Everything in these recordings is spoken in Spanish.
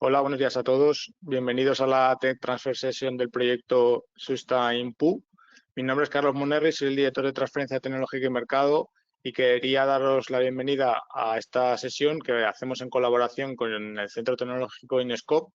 Hola, buenos días a todos. Bienvenidos a la Tech Transfer Session del proyecto SustaInPu. Mi nombre es Carlos Monerri, soy el director de Transferencia Tecnológica y Mercado y quería daros la bienvenida a esta sesión que hacemos en colaboración con el Centro Tecnológico Inescope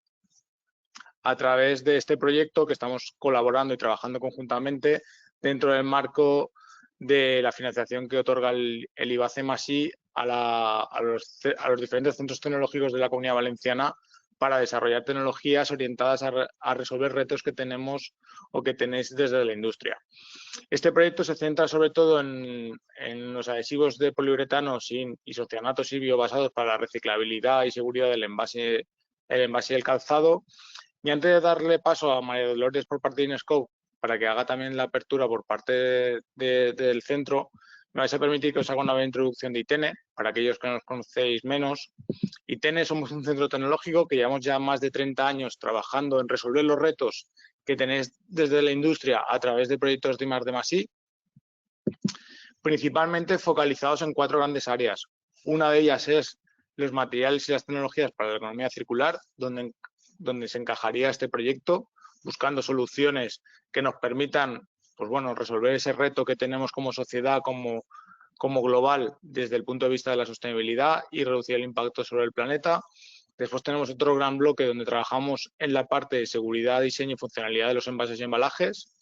a través de este proyecto que estamos colaborando y trabajando conjuntamente dentro del marco de la financiación que otorga el IBACEMASI a los diferentes centros tecnológicos de la Comunidad Valenciana para desarrollar tecnologías orientadas a resolver retos que tenemos o que tenéis desde la industria. Este proyecto se centra sobre todo en los adhesivos de poliuretano, isocianatos y biobasados para la reciclabilidad y seguridad del envase y el calzado. Y antes de darle paso a María Dolores por parte de Inescope para que haga también la apertura por parte del centro, me vais a permitir que os haga una breve introducción de ITENE, para aquellos que nos conocéis menos. ITENE somos un centro tecnológico que llevamos ya más de 30 años trabajando en resolver los retos que tenéis desde la industria a través de proyectos de I+D+I, principalmente focalizados en 4 grandes áreas. Una de ellas es los materiales y las tecnologías para la economía circular, donde se encajaría este proyecto, buscando soluciones que nos permitan resolver ese reto que tenemos como sociedad, como global, desde el punto de vista de la sostenibilidad y reducir el impacto sobre el planeta. Después tenemos otro gran bloque donde trabajamos en la parte de seguridad, diseño y funcionalidad de los envases y embalajes.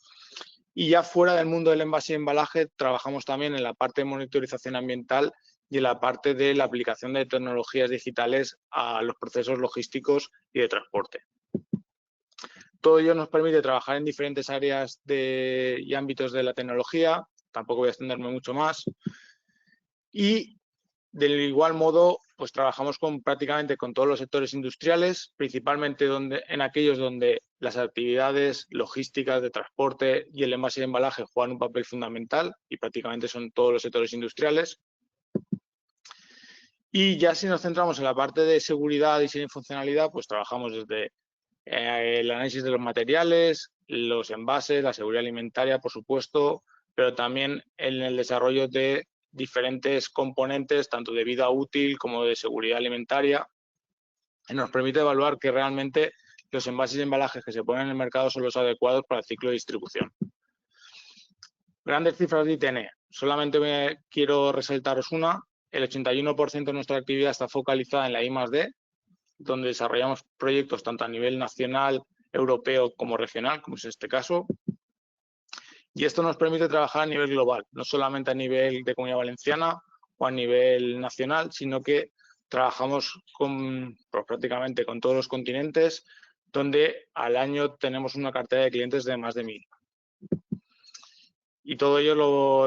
Y ya fuera del mundo del envase y embalaje, trabajamos también en la parte de monitorización ambiental y en la parte de la aplicación de tecnologías digitales a los procesos logísticos y de transporte. Todo ello nos permite trabajar en diferentes áreas y ámbitos de la tecnología, tampoco voy a extenderme mucho más. Y del igual modo, pues trabajamos prácticamente con todos los sectores industriales, principalmente en aquellos donde las actividades logísticas de transporte y el envase y embalaje juegan un papel fundamental y prácticamente son todos los sectores industriales. Y ya si nos centramos en la parte de seguridad, diseño y funcionalidad, pues trabajamos desde el análisis de los materiales, los envases, la seguridad alimentaria, por supuesto, pero también en el desarrollo de diferentes componentes, tanto de vida útil como de seguridad alimentaria, que nos permite evaluar que realmente los envases y embalajes que se ponen en el mercado son los adecuados para el ciclo de distribución. Grandes cifras de ITENE. Solamente quiero resaltaros una. El 81% de nuestra actividad está focalizada en la I+D, donde desarrollamos proyectos tanto a nivel nacional, europeo como regional, como es este caso. Y esto nos permite trabajar a nivel global, no solamente a nivel de Comunidad Valenciana o a nivel nacional, sino que trabajamos prácticamente con todos los continentes, donde al año tenemos una cartera de clientes de más de 1000. Y todo ello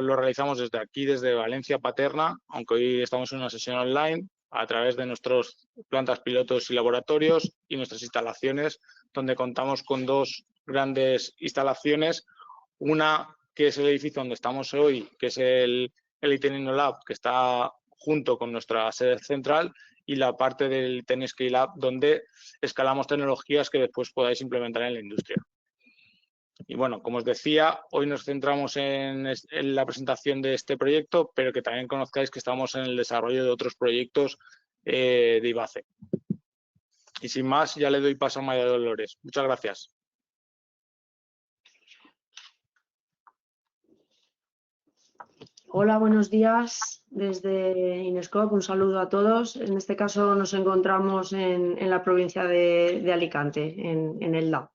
lo realizamos desde aquí, desde Valencia Paterna, aunque hoy estamos en una sesión online, a través de nuestras plantas pilotos y laboratorios y nuestras instalaciones, donde contamos con 2 grandes instalaciones. Una que es el edificio donde estamos hoy, que es el ITENE InnoLab, que está junto con nuestra sede central, y la parte del ITENE Scale-Up, donde escalamos tecnologías que después podáis implementar en la industria. Y bueno, como os decía, hoy nos centramos en la presentación de este proyecto, pero que también conozcáis que estamos en el desarrollo de otros proyectos de IBACE. Y sin más, ya le doy paso a María Dolores. Muchas gracias. Hola, buenos días desde Inescope. Un saludo a todos. En este caso nos encontramos en la provincia de Alicante, en el LA.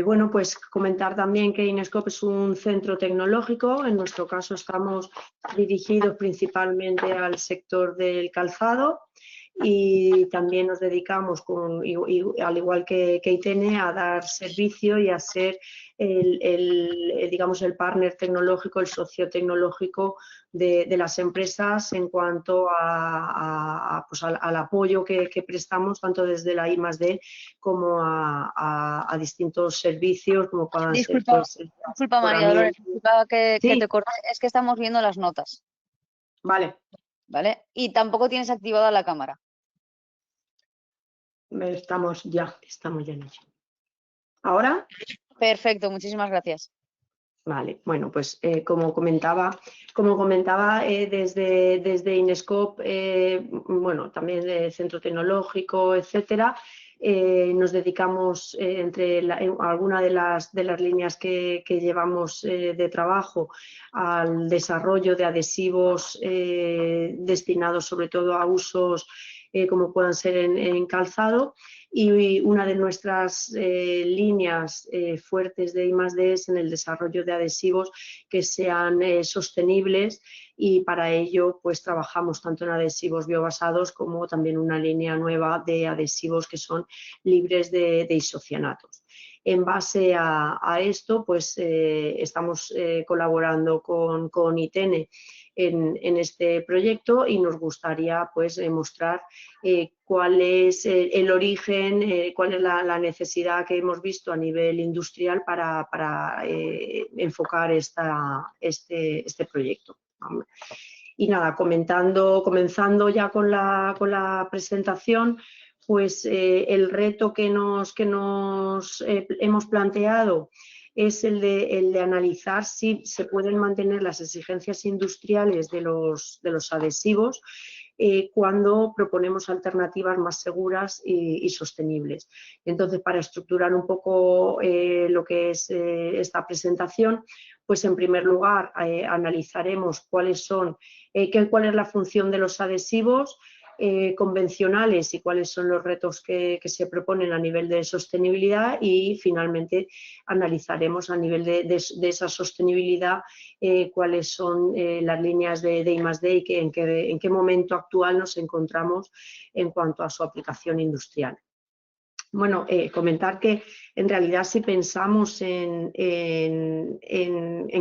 Bueno, pues comentar también que Inescope es un centro tecnológico. En nuestro caso estamos dirigidos principalmente al sector del calzado y también nos dedicamos, al igual que ITENE, a dar servicio y a ser digamos, el partner tecnológico, el socio tecnológico de las empresas en cuanto pues al apoyo que prestamos tanto desde la I+D como a distintos servicios como puedan ser. Disculpa María Dolores, disculpa que te corte, es que estamos viendo las notas. Vale. Y tampoco tienes activada la cámara. Estamos ya en ello. ¿Ahora? Perfecto, muchísimas gracias. Vale, bueno, pues como comentaba desde Inescope, bueno, también el Centro Tecnológico, etcétera, nos dedicamos alguna de las líneas que llevamos de trabajo al desarrollo de adhesivos destinados sobre todo a usos como puedan ser en calzado. Y una de nuestras líneas fuertes de I+D es en el desarrollo de adhesivos que sean sostenibles, y para ello pues trabajamos tanto en adhesivos biobasados como también una línea nueva de adhesivos que son libres de isocianatos. En base a esto pues estamos colaborando con ITENE en este proyecto, y nos gustaría pues mostrar cuál es el origen, cuál es la necesidad que hemos visto a nivel industrial para enfocar este proyecto. Y nada, comenzando ya con la presentación, pues el reto que nos hemos planteado es el de analizar si se pueden mantener las exigencias industriales de los adhesivos cuando proponemos alternativas más seguras y sostenibles. Entonces, para estructurar un poco lo que es esta presentación, pues en primer lugar analizaremos cuál es la función de los adhesivos convencionales y cuáles son los retos que se proponen a nivel de sostenibilidad, y finalmente analizaremos a nivel de esa sostenibilidad cuáles son las líneas de I+D y en qué momento actual nos encontramos en cuanto a su aplicación industrial. Bueno, comentar que en realidad si pensamos en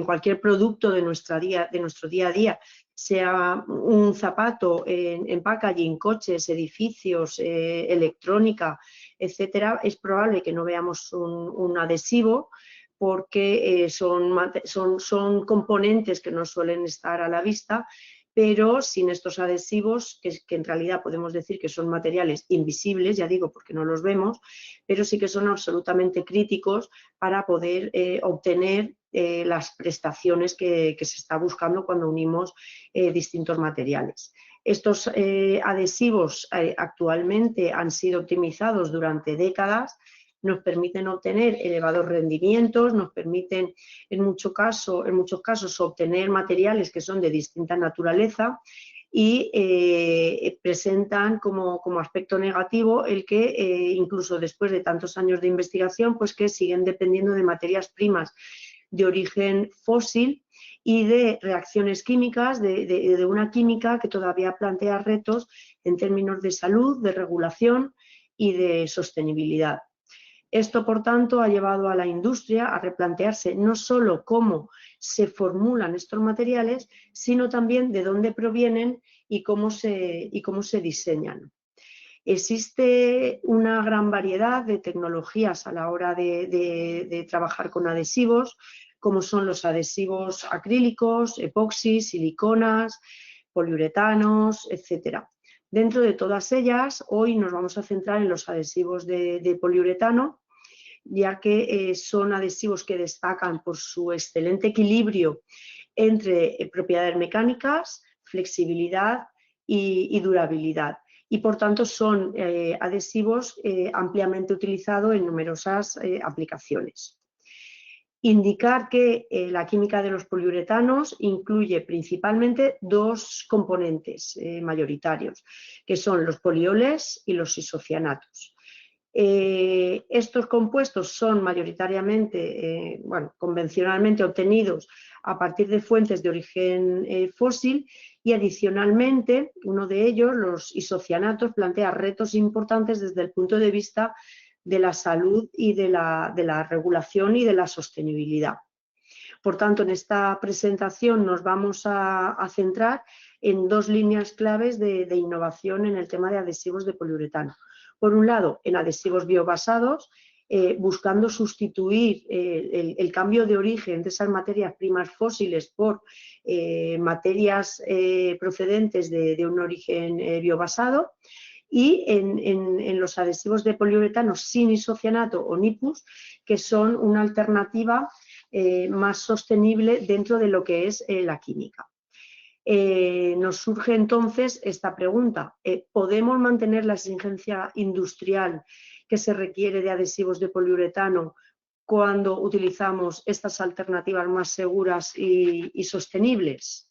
cualquier producto de nuestro día a día, sea un zapato, en packaging, coches, edificios, electrónica, etcétera, es probable que no veamos un adhesivo, porque son componentes que no suelen estar a la vista, pero sin estos adhesivos, que en realidad podemos decir que son materiales invisibles, ya digo, porque no los vemos, pero sí que son absolutamente críticos para poder obtener las prestaciones que se está buscando cuando unimos distintos materiales. Estos adhesivos actualmente han sido optimizados durante décadas, nos permiten obtener elevados rendimientos, nos permiten en muchos casos obtener materiales que son de distinta naturaleza, y presentan como aspecto negativo el que incluso después de tantos años de investigación, pues que siguen dependiendo de materias primas de origen fósil y de reacciones químicas, de una química que todavía plantea retos en términos de salud, de regulación y de sostenibilidad. Esto, por tanto, ha llevado a la industria a replantearse no solo cómo se formulan estos materiales, sino también de dónde provienen y cómo se diseñan. Existe una gran variedad de tecnologías a la hora de trabajar con adhesivos, como son los adhesivos acrílicos, epoxis, siliconas, poliuretanos, etcétera. Dentro de todas ellas, hoy nos vamos a centrar en los adhesivos de poliuretano, ya que son adhesivos que destacan por su excelente equilibrio entre propiedades mecánicas, flexibilidad y durabilidad. Y por tanto son adhesivos ampliamente utilizados en numerosas aplicaciones. Indicar que la química de los poliuretanos incluye principalmente dos componentes mayoritarios, que son los polioles y los isocianatos. Estos compuestos son mayoritariamente, convencionalmente obtenidos a partir de fuentes de origen fósil, y adicionalmente uno de ellos, los isocianatos, plantea retos importantes desde el punto de vista de la salud y de la regulación y de la sostenibilidad. Por tanto, en esta presentación nos vamos a centrar en dos líneas claves de innovación en el tema de adhesivos de poliuretano. Por un lado, en adhesivos biobasados, buscando sustituir el cambio de origen de esas materias primas fósiles por materias procedentes de un origen biobasado, y en los adhesivos de poliuretano sin isocianato o NIPUS, que son una alternativa más sostenible dentro de lo que es la química. Nos surge entonces esta pregunta: ¿podemos mantener la exigencia industrial que se requiere de adhesivos de poliuretano cuando utilizamos estas alternativas más seguras y sostenibles?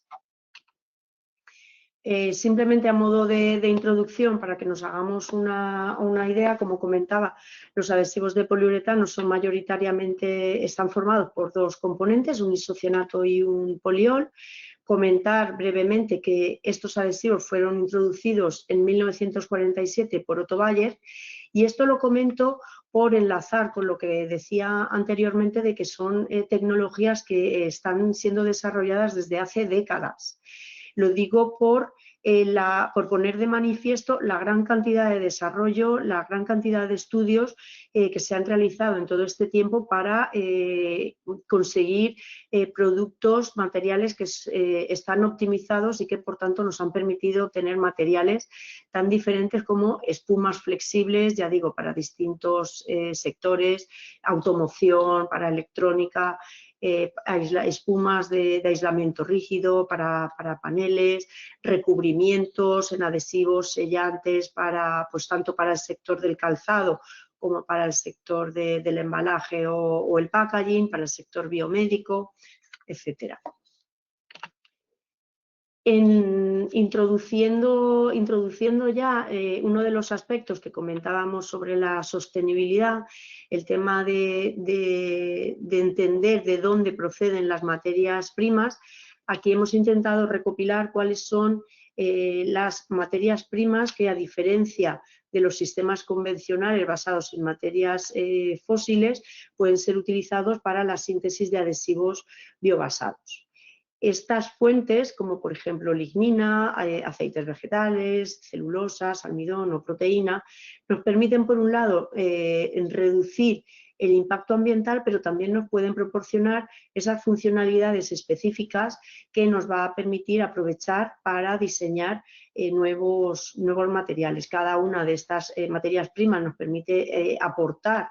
Simplemente a modo de introducción, para que nos hagamos una idea, como comentaba, los adhesivos de poliuretano son mayoritariamente, están formados por dos componentes, un isocianato y un poliol. Comentar brevemente que estos adhesivos fueron introducidos en 1947 por Otto Bayer, y esto lo comento por enlazar con lo que decía anteriormente de que son tecnologías que están siendo desarrolladas desde hace décadas. Lo digo por poner de manifiesto la gran cantidad de desarrollo, la gran cantidad de estudios que se han realizado en todo este tiempo para conseguir productos, materiales que están optimizados y que por tanto nos han permitido obtener materiales tan diferentes como espumas flexibles, ya digo, para distintos sectores, automoción, para electrónica, espumas de aislamiento rígido para paneles, recubrimientos en adhesivos sellantes para, pues, tanto para el sector del calzado como para el sector del embalaje o el packaging, para el sector biomédico, etcétera. Introduciendo ya uno de los aspectos que comentábamos sobre la sostenibilidad, el tema de entender de dónde proceden las materias primas. Aquí hemos intentado recopilar cuáles son las materias primas que, a diferencia de los sistemas convencionales basados en materias fósiles, pueden ser utilizados para la síntesis de adhesivos biobasados. Estas fuentes, como por ejemplo lignina, aceites vegetales, celulosas, almidón o proteína, nos permiten, por un lado, reducir el impacto ambiental, pero también nos pueden proporcionar esas funcionalidades específicas que nos va a permitir aprovechar para diseñar nuevos materiales. Cada una de estas materias primas nos permite aportar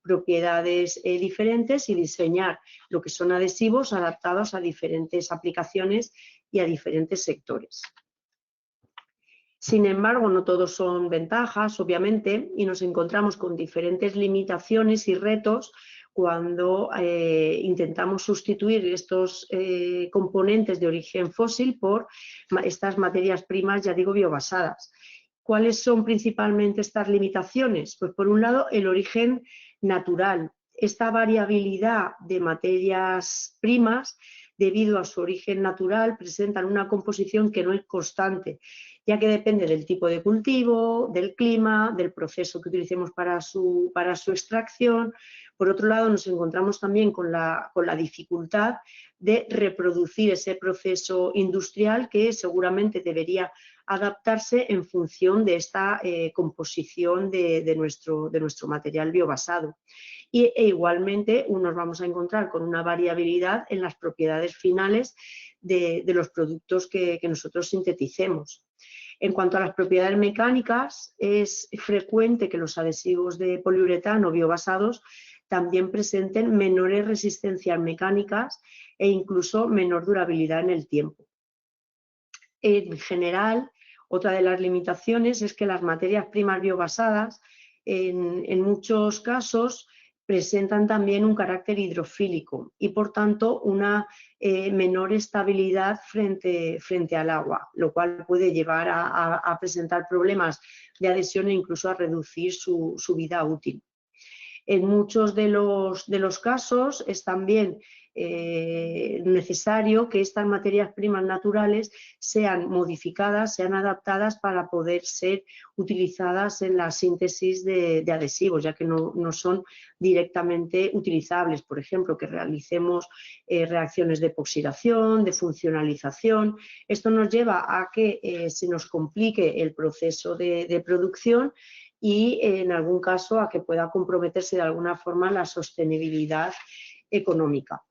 propiedades diferentes y diseñar lo que son adhesivos adaptados a diferentes aplicaciones y a diferentes sectores. Sin embargo, no todos son ventajas, obviamente, y nos encontramos con diferentes limitaciones y retos cuando intentamos sustituir estos componentes de origen fósil por estas materias primas, ya digo, biobasadas. ¿Cuáles son principalmente estas limitaciones? Pues por un lado, el origen natural. Esta variabilidad de materias primas, debido a su origen natural, presentan una composición que no es constante, ya que depende del tipo de cultivo, del clima, del proceso que utilicemos para su extracción. Por otro lado, nos encontramos también con la dificultad de reproducir ese proceso industrial que seguramente debería adaptarse en función de esta composición de nuestro material biobasado. E igualmente nos vamos a encontrar con una variabilidad en las propiedades finales de los productos que nosotros sinteticemos. En cuanto a las propiedades mecánicas, es frecuente que los adhesivos de poliuretano biobasados también presenten menores resistencias mecánicas e incluso menor durabilidad en el tiempo. En general, otra de las limitaciones es que las materias primas biobasadas en muchos casos presentan también un carácter hidrofílico y, por tanto, una menor estabilidad frente al agua, lo cual puede llevar a presentar problemas de adhesión e incluso a reducir su vida útil. En muchos de los casos es también necesario que estas materias primas naturales sean modificadas, sean adaptadas para poder ser utilizadas en la síntesis de adhesivos, ya que no son directamente utilizables. Por ejemplo, que realicemos reacciones de epoxidación, de funcionalización. Esto nos lleva a que se nos complique el proceso de producción y en algún caso a que pueda comprometerse de alguna forma la sostenibilidad económica.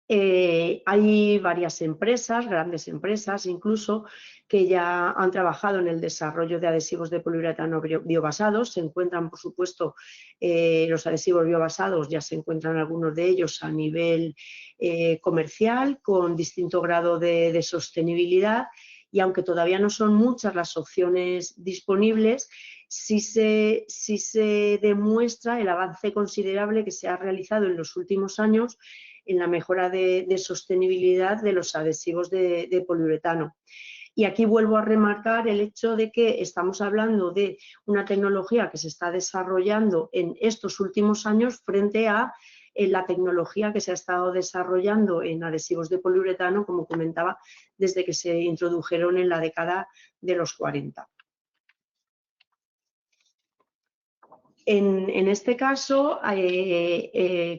Hay varias empresas, grandes empresas incluso, que ya han trabajado en el desarrollo de adhesivos de poliuretano biobasados. Se encuentran, por supuesto, los adhesivos biobasados, ya se encuentran algunos de ellos a nivel comercial, con distinto grado de sostenibilidad, y aunque todavía no son muchas las opciones disponibles, sí se demuestra el avance considerable que se ha realizado en los últimos años en la mejora de sostenibilidad de los adhesivos de poliuretano. Y aquí vuelvo a remarcar el hecho de que estamos hablando de una tecnología que se está desarrollando en estos últimos años frente a la tecnología que se ha estado desarrollando en adhesivos de poliuretano, como comentaba, desde que se introdujeron en la década de los 40. En este caso,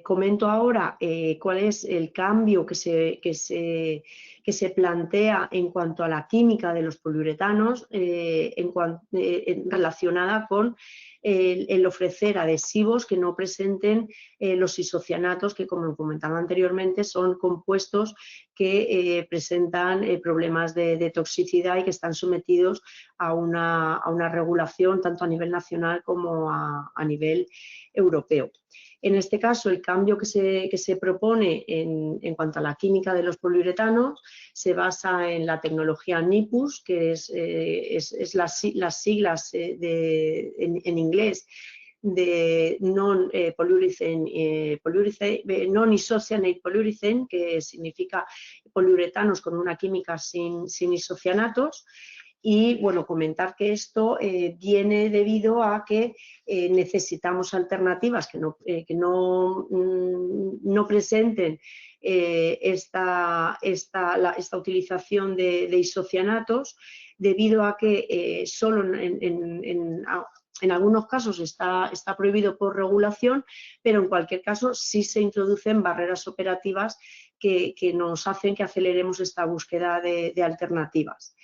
comento ahora cuál es el cambio que se plantea en cuanto a la química de los poliuretanos relacionada con el ofrecer adhesivos que no presenten los isocianatos, que, como comentaba anteriormente, son compuestos que presentan problemas de toxicidad y que están sometidos a una regulación tanto a nivel nacional como a nivel europeo. En este caso, el cambio que se propone en cuanto a la química de los poliuretanos se basa en la tecnología NIPUS, que es las siglas en inglés de non-isocyanate polyurethane, que significa poliuretanos con una química sin isocianatos. Y bueno, comentar que esto viene debido a que necesitamos alternativas que no presenten esta utilización de isocianatos, debido a que solo en algunos casos está prohibido por regulación, pero en cualquier caso sí se introducen barreras operativas que nos hacen que aceleremos esta búsqueda de alternativas,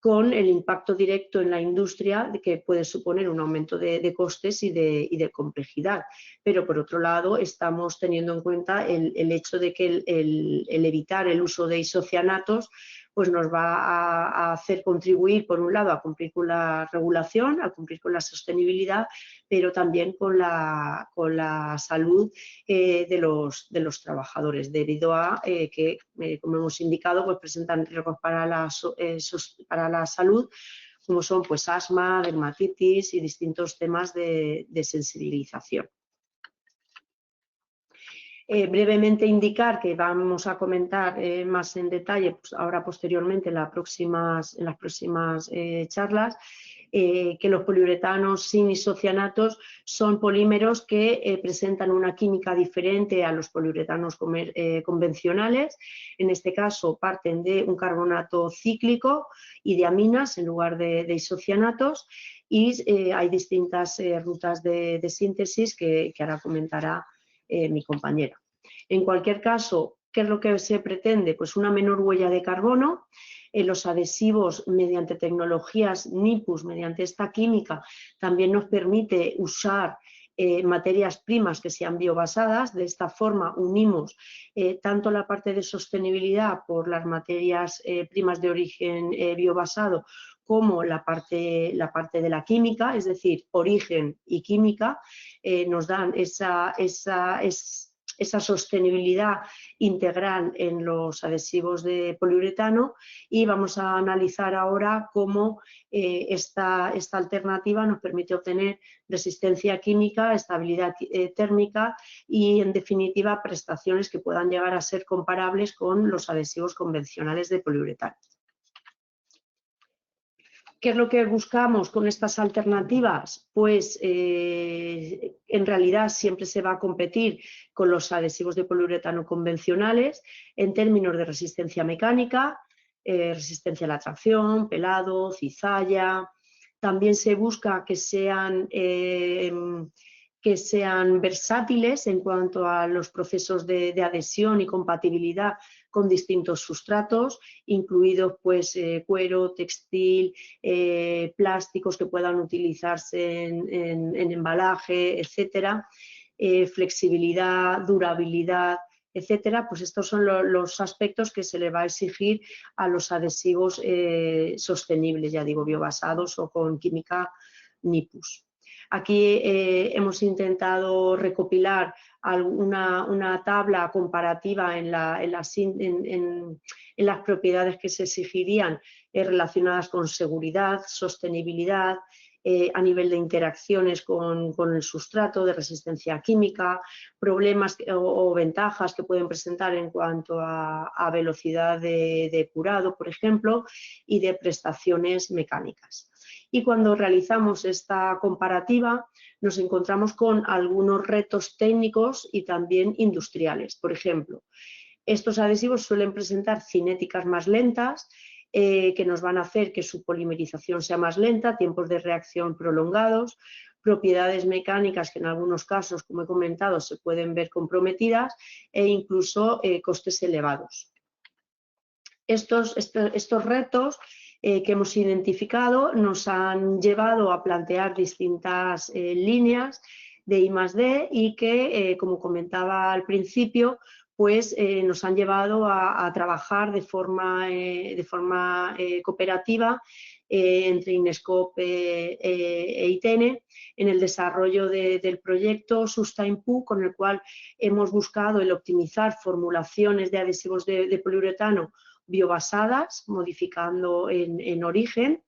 con el impacto directo en la industria que puede suponer un aumento de costes y de complejidad. Pero por otro lado, estamos teniendo en cuenta el hecho de que el evitar el uso de isocianatos pues nos va a hacer contribuir, por un lado, a cumplir con la regulación, a cumplir con la sostenibilidad, pero también con la salud de los trabajadores, debido a que, como hemos indicado, pues presentan riesgos para la salud, como son pues asma, dermatitis y distintos temas de sensibilización. Brevemente indicar que vamos a comentar más en detalle pues ahora posteriormente en las próximas charlas, que los poliuretanos sin isocianatos son polímeros que presentan una química diferente a los poliuretanos convencionales. En este caso parten de un carbonato cíclico y de aminas en lugar de isocianatos, y hay distintas rutas de síntesis que ahora comentará mi compañera. En cualquier caso, ¿qué es lo que se pretende? Pues una menor huella de carbono. Los adhesivos, mediante tecnologías NIPUS, mediante esta química, también nos permite usar materias primas que sean biobasadas. De esta forma unimos tanto la parte de sostenibilidad por las materias primas de origen biobasado, como la parte de la química, es decir, origen y química, nos dan esa sostenibilidad integral en los adhesivos de poliuretano. Y vamos a analizar ahora cómo esta alternativa nos permite obtener resistencia química, estabilidad térmica y, en definitiva, prestaciones que puedan llegar a ser comparables con los adhesivos convencionales de poliuretano. ¿Qué es lo que buscamos con estas alternativas? Pues en realidad siempre se va a competir con los adhesivos de poliuretano convencionales en términos de resistencia mecánica, resistencia a la tracción, pelado, cizalla. También se busca que sean versátiles en cuanto a los procesos de adhesión y compatibilidad con distintos sustratos, incluidos pues cuero, textil, plásticos que puedan utilizarse en embalaje, etcétera. Flexibilidad, durabilidad, etcétera, pues estos son los aspectos que se le va a exigir a los adhesivos sostenibles, ya digo, biobasados o con química NIPUS. Aquí hemos intentado recopilar una tabla comparativa en las propiedades que se exigirían relacionadas con seguridad, sostenibilidad, a nivel de interacciones con el sustrato, de resistencia química, problemas o ventajas que pueden presentar en cuanto a velocidad de curado, por ejemplo, y de prestaciones mecánicas. Y cuando realizamos esta comparativa nos encontramos con algunos retos técnicos y también industriales. Por ejemplo, estos adhesivos suelen presentar cinéticas más lentas, que nos van a hacer que su polimerización sea más lenta, tiempos de reacción prolongados, propiedades mecánicas que en algunos casos, como he comentado, se pueden ver comprometidas e incluso costes elevados. Estos retos que hemos identificado nos han llevado a plantear distintas líneas de I+D y que, como comentaba al principio, pues nos han llevado a trabajar de forma cooperativa entre Inescope e ITENE en el desarrollo del proyecto SustaInPu, con el cual hemos buscado el optimizar formulaciones de adhesivos de poliuretano biobasadas, modificando en origen,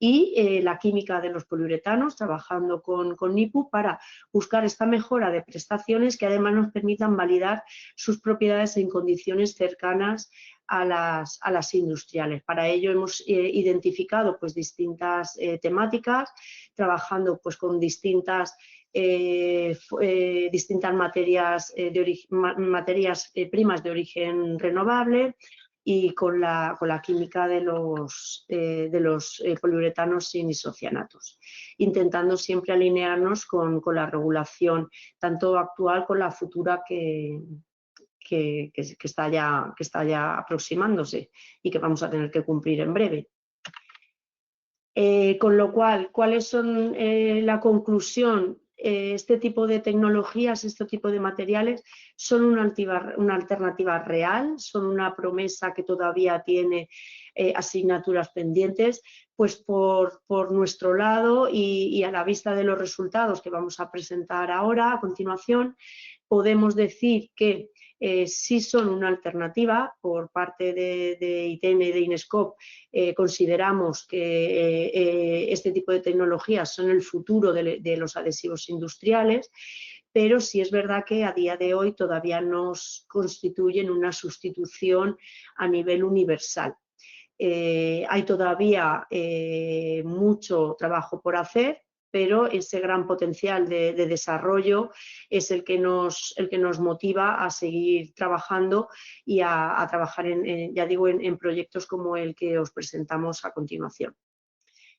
y la química de los poliuretanos, trabajando con NIPU para buscar esta mejora de prestaciones que además nos permitan validar sus propiedades en condiciones cercanas a las industriales. Para ello hemos identificado pues, distintas temáticas, trabajando pues, con distintas materias primas de origen renovable, y con la química de los poliuretanos sin isocianatos, intentando siempre alinearnos con la regulación tanto actual como la futura que está ya aproximándose y que vamos a tener que cumplir en breve. Con lo cual, ¿cuáles son la conclusión? Este tipo de tecnologías, este tipo de materiales son una alternativa real, son una promesa que todavía tiene asignaturas pendientes, pues por nuestro lado y a la vista de los resultados que vamos a presentar ahora a continuación, podemos decir que sí son una alternativa. Por parte de ITENE y de Inescope consideramos que este tipo de tecnologías son el futuro de los adhesivos industriales, pero sí es verdad que a día de hoy todavía no constituyen una sustitución a nivel universal. Hay todavía mucho trabajo por hacer, pero ese gran potencial de desarrollo es el que nos motiva a seguir trabajando y a trabajar en proyectos como el que os presentamos a continuación.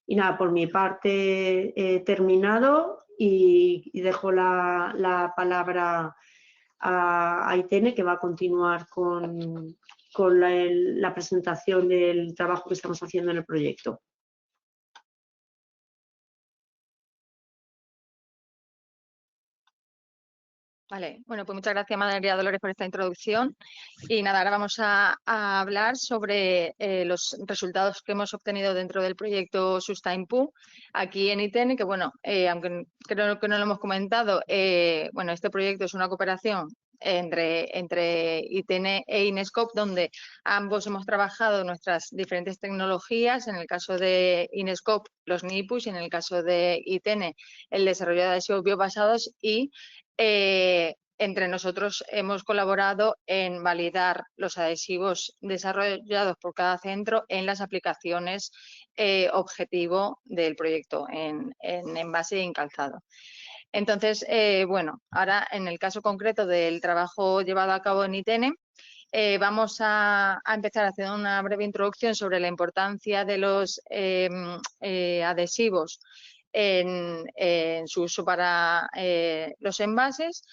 Y nada, por mi parte he terminado y dejo la palabra a ITENE, que va a continuar con la presentación del trabajo que estamos haciendo en el proyecto. Vale, bueno, pues muchas gracias, María Dolores, por esta introducción. Y nada, ahora vamos a hablar sobre los resultados que hemos obtenido dentro del proyecto SustaInPu aquí en ITENE, que bueno, aunque creo que no lo hemos comentado, bueno, este proyecto es una cooperación entre ITENE e Inescope, donde ambos hemos trabajado nuestras diferentes tecnologías. En el caso de Inescope, los NIPUs, y en el caso de ITENE, el desarrollo de adhesivos biobasados, y entre nosotros hemos colaborado en validar los adhesivos desarrollados por cada centro en las aplicaciones objetivo del proyecto, en envase y en calzado. Entonces, bueno, ahora en el caso concreto del trabajo llevado a cabo en ITENE, vamos a empezar haciendo una breve introducción sobre la importancia de los adhesivos en su uso para los envases.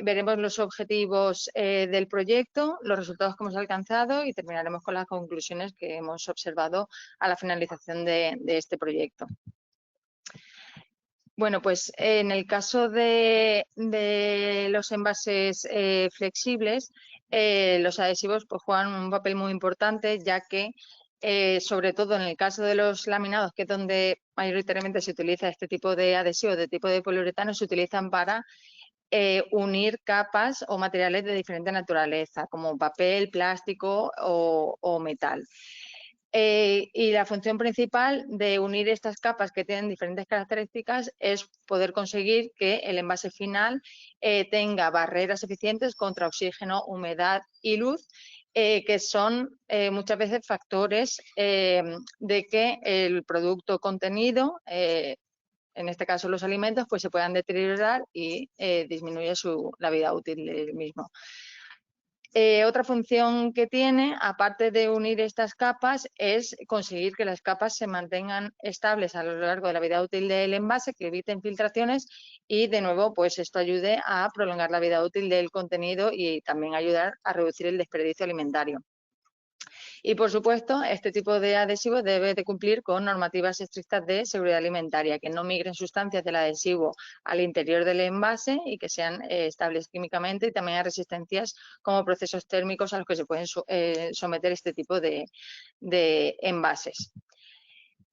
Veremos los objetivos del proyecto, los resultados que hemos alcanzado y terminaremos con las conclusiones que hemos observado a la finalización de este proyecto. Bueno, pues en el caso de los envases flexibles, los adhesivos pues, juegan un papel muy importante, ya que sobre todo en el caso de los laminados, que es donde mayoritariamente se utiliza este tipo de adhesivos de tipo de poliuretano, se utilizan para unir capas o materiales de diferente naturaleza, como papel, plástico o metal. Y la función principal de unir estas capas que tienen diferentes características es poder conseguir que el envase final tenga barreras eficientes contra oxígeno, humedad y luz, que son muchas veces factores de que el producto contenido, en este caso los alimentos, pues se puedan deteriorar y disminuye la vida útil del mismo. Otra función que tiene, aparte de unir estas capas, es conseguir que las capas se mantengan estables a lo largo de la vida útil del envase, que eviten filtraciones y, de nuevo, pues esto ayude a prolongar la vida útil del contenido y también ayudar a reducir el desperdicio alimentario. Y, por supuesto, este tipo de adhesivo debe de cumplir con normativas estrictas de seguridad alimentaria, que no migren sustancias del adhesivo al interior del envase y que sean estables químicamente, y también a resistencias como procesos térmicos a los que se pueden someter este tipo de envases.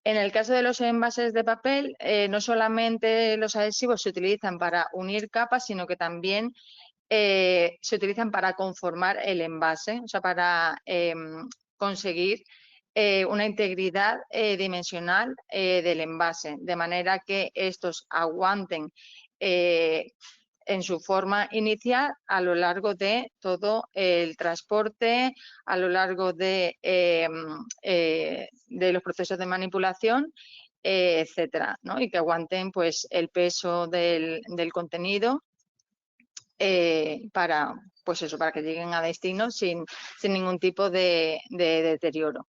En el caso de los envases de papel, no solamente los adhesivos se utilizan para unir capas, sino que también se utilizan para conformar el envase, o sea, para conseguir una integridad dimensional del envase, de manera que estos aguanten en su forma inicial a lo largo de todo el transporte, a lo largo de los procesos de manipulación, etcétera, ¿no? Y que aguanten pues, el peso del contenido para que lleguen a destino sin ningún tipo de deterioro.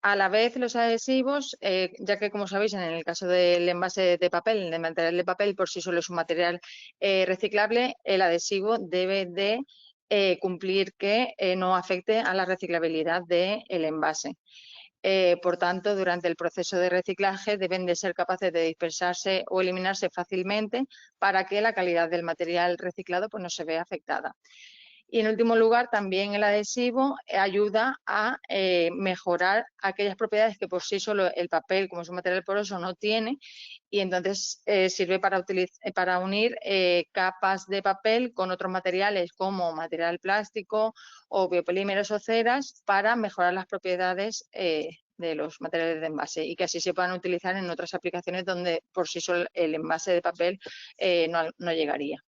A la vez, los adhesivos, ya que, como sabéis, en el caso del envase de papel, el material de papel por sí solo es un material reciclable, el adhesivo debe de cumplir que no afecte a la reciclabilidad del envase. Por tanto, durante el proceso de reciclaje deben de ser capaces de dispersarse o eliminarse fácilmente para que la calidad del material reciclado pues, no se vea afectada. Y, en último lugar, también el adhesivo ayuda a mejorar aquellas propiedades que por sí solo el papel, como es un material poroso, no tiene, y entonces sirve para unir capas de papel con otros materiales como material plástico o biopolímeros o ceras para mejorar las propiedades de los materiales de envase y que así se puedan utilizar en otras aplicaciones donde por sí solo el envase de papel no llegaría.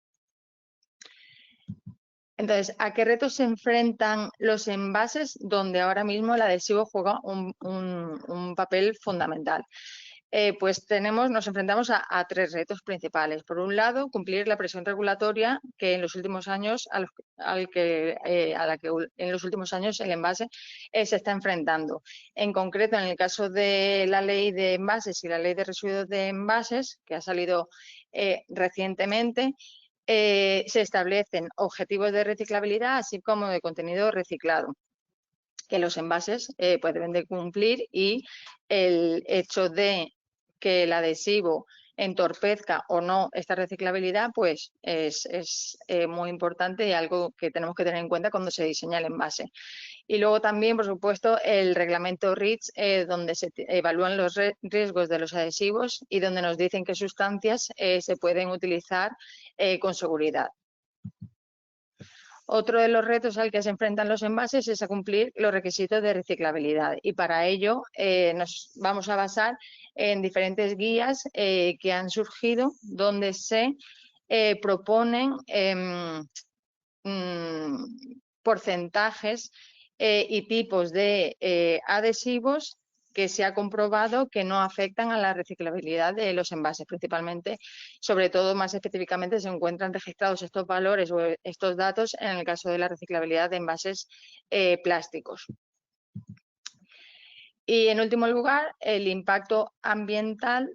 Entonces, ¿a qué retos se enfrentan los envases donde ahora mismo el adhesivo juega un papel fundamental? Pues nos enfrentamos a tres retos principales. Por un lado, cumplir la presión regulatoria que en los últimos años, a la que en los últimos años el envase se está enfrentando. En concreto, en el caso de la ley de envases y la ley de residuos de envases, que ha salido recientemente, se establecen objetivos de reciclabilidad, así como de contenido reciclado, que los envases pues deben de cumplir, y el hecho de que el adhesivo entorpezca o no esta reciclabilidad, pues es muy importante y algo que tenemos que tener en cuenta cuando se diseña el envase. Y luego también, por supuesto, el reglamento REACH, donde se evalúan los riesgos de los adhesivos y donde nos dicen qué sustancias se pueden utilizar con seguridad. Otro de los retos al que se enfrentan los envases es a cumplir los requisitos de reciclabilidad, y para ello nos vamos a basar en diferentes guías que han surgido donde se proponen porcentajes y tipos de adhesivos que se ha comprobado que no afectan a la reciclabilidad de los envases. Principalmente, sobre todo, más específicamente, se encuentran registrados estos valores o estos datos en el caso de la reciclabilidad de envases plásticos. Y, en último lugar, el impacto ambiental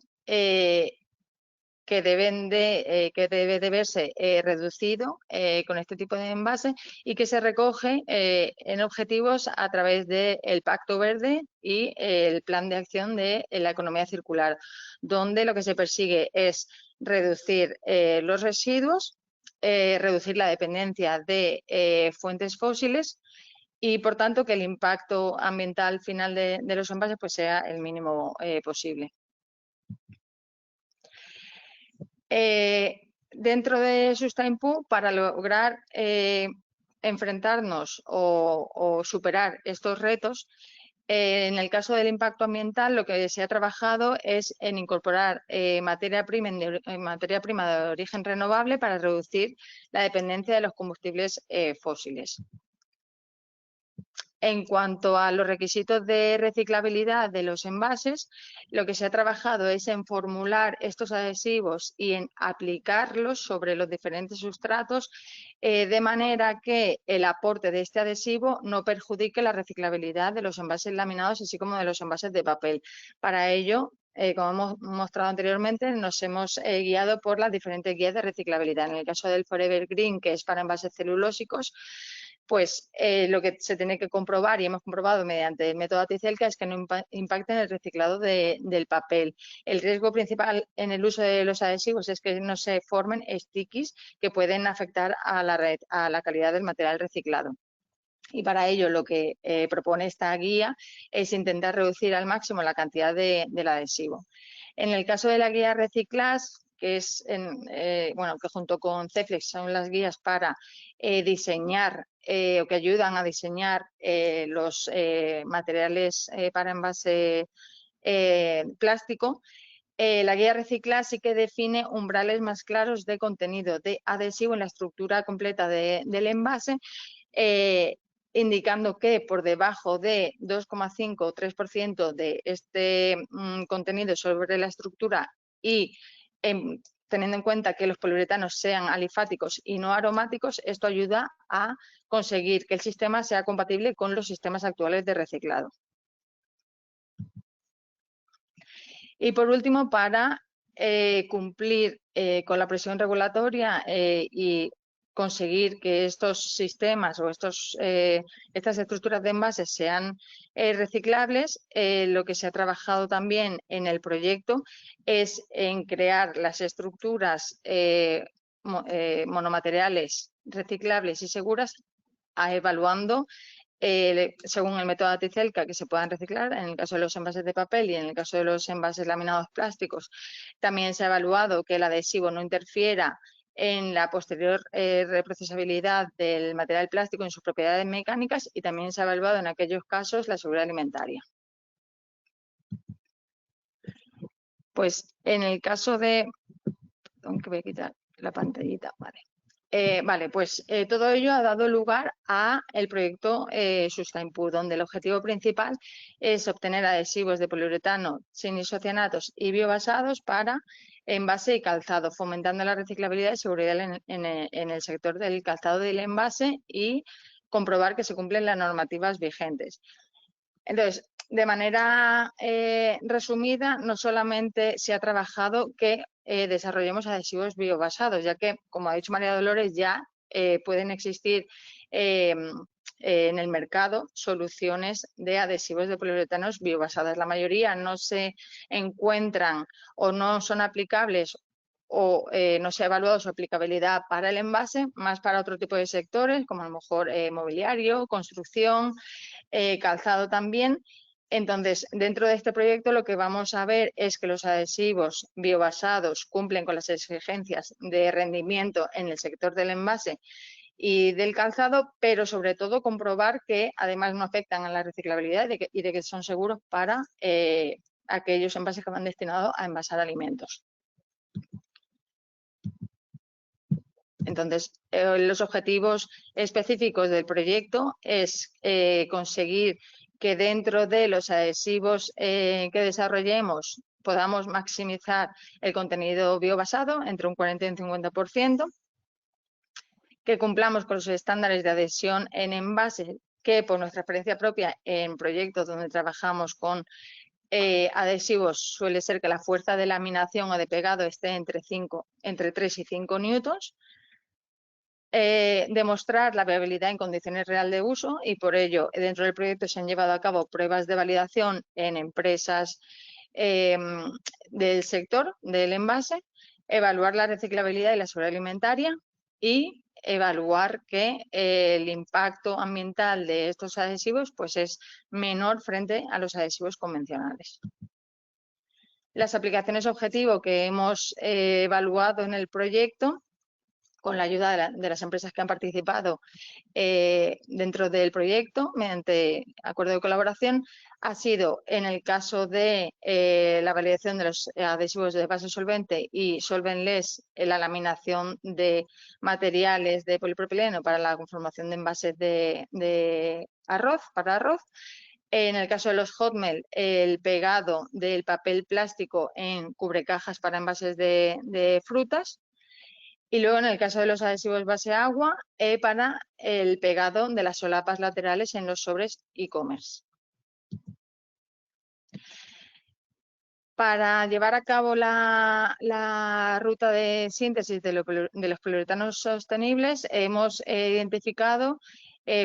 que debe de verse reducido con este tipo de envase, y que se recoge en objetivos a través del Pacto Verde y el Plan de Acción de la Economía Circular, donde lo que se persigue es reducir los residuos reducir la dependencia de fuentes fósiles y, por tanto, que el impacto ambiental final de los envases pues, sea el mínimo posible. Dentro de SustainPu, para lograr enfrentarnos o superar estos retos, en el caso del impacto ambiental, lo que se ha trabajado es en incorporar materia prima de origen renovable para reducir la dependencia de los combustibles fósiles. En cuanto a los requisitos de reciclabilidad de los envases, lo que se ha trabajado es en formular estos adhesivos y en aplicarlos sobre los diferentes sustratos de manera que el aporte de este adhesivo no perjudique la reciclabilidad de los envases laminados, así como de los envases de papel. Para ello, como hemos mostrado anteriormente, nos hemos guiado por las diferentes guías de reciclabilidad. En el caso del Forever Green, que es para envases celulósicos, pues lo que se tiene que comprobar, y hemos comprobado mediante el método Aticelca, es que no impacte en el reciclado del papel. El riesgo principal en el uso de los adhesivos es que no se formen stickies que pueden afectar a la calidad del material reciclado. Y para ello lo que propone esta guía es intentar reducir al máximo la cantidad del adhesivo. En el caso de la guía Reciclas, que es que junto con Ceflex son las guías para diseñar o que ayudan a diseñar los materiales para envase plástico. La guía Reciclar sí que define umbrales más claros de contenido de adhesivo en la estructura completa del envase, indicando que por debajo de 2,5 o 3% de este contenido sobre la estructura y teniendo en cuenta que los poliuretanos sean alifáticos y no aromáticos, esto ayuda a conseguir que el sistema sea compatible con los sistemas actuales de reciclado. Y por último, para cumplir con la presión regulatoria y conseguir que estos sistemas o estas estructuras de envases sean reciclables, lo que se ha trabajado también en el proyecto es en crear las estructuras monomateriales reciclables y seguras, evaluando según el método Aticelca, que se puedan reciclar en el caso de los envases de papel y en el caso de los envases laminados plásticos. También se ha evaluado que el adhesivo no interfiera en la posterior reprocesabilidad del material plástico en sus propiedades mecánicas, y también se ha evaluado en aquellos casos la seguridad alimentaria. Pues en el caso de... Perdón, que voy a quitar la pantallita, vale. Todo ello ha dado lugar a el proyecto SustainPu, donde el objetivo principal es obtener adhesivos de poliuretano sin isocianatos y biobasados para envase y calzado, fomentando la reciclabilidad y seguridad en el sector del calzado del envase y comprobar que se cumplen las normativas vigentes. Entonces, de manera resumida, no solamente se ha trabajado que desarrollemos adhesivos biobasados, ya que, como ha dicho María Dolores, ya pueden existir en el mercado soluciones de adhesivos de poliuretanos biobasados. La mayoría no se encuentran o no son aplicables o no se ha evaluado su aplicabilidad para el envase, más para otro tipo de sectores, como a lo mejor mobiliario, construcción, calzado también. Entonces, dentro de este proyecto lo que vamos a ver es que los adhesivos biobasados cumplen con las exigencias de rendimiento en el sector del envase y del calzado, pero sobre todo comprobar que además no afectan a la reciclabilidad y de que son seguros para aquellos envases que van destinados a envasar alimentos. Entonces, los objetivos específicos del proyecto es conseguir que dentro de los adhesivos que desarrollemos podamos maximizar el contenido biobasado entre un 40 y un 50%, que cumplamos con los estándares de adhesión en envase, que por nuestra experiencia propia en proyectos donde trabajamos con adhesivos suele ser que la fuerza de laminación o de pegado esté entre 3 y 5 newtons. Demostrar la viabilidad en condiciones reales de uso, y por ello dentro del proyecto se han llevado a cabo pruebas de validación en empresas del sector del envase, evaluar la reciclabilidad y la seguridad alimentaria, y evaluar que el impacto ambiental de estos adhesivos pues, es menor frente a los adhesivos convencionales. Las aplicaciones objetivo que hemos evaluado en el proyecto, con la ayuda de las empresas que han participado dentro del proyecto, mediante acuerdo de colaboración, ha sido, en el caso de la validación de los adhesivos de base solvente y solventless, la laminación de materiales de polipropileno para la conformación de envases de arroz, para arroz. En el caso de los hot melt, el pegado del papel plástico en cubrecajas para envases de frutas. Y luego, en el caso de los adhesivos base agua, para el pegado de las solapas laterales en los sobres e-commerce. Para llevar a cabo la ruta de síntesis de los poliuretanos sostenibles, hemos identificado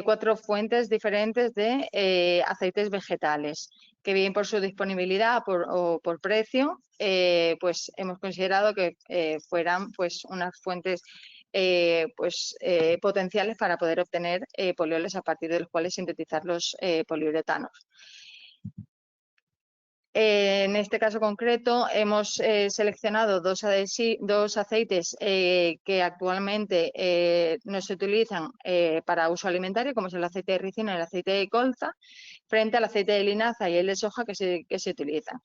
4 fuentes diferentes de aceites vegetales, que bien por su disponibilidad o por precio, pues hemos considerado que fueran pues, unas fuentes potenciales para poder obtener polioles a partir de los cuales sintetizar los poliuretanos. En este caso concreto hemos seleccionado dos aceites que actualmente no se utilizan para uso alimentario, como es el aceite de ricino y el aceite de colza, frente al aceite de linaza y el de soja que se utilizan.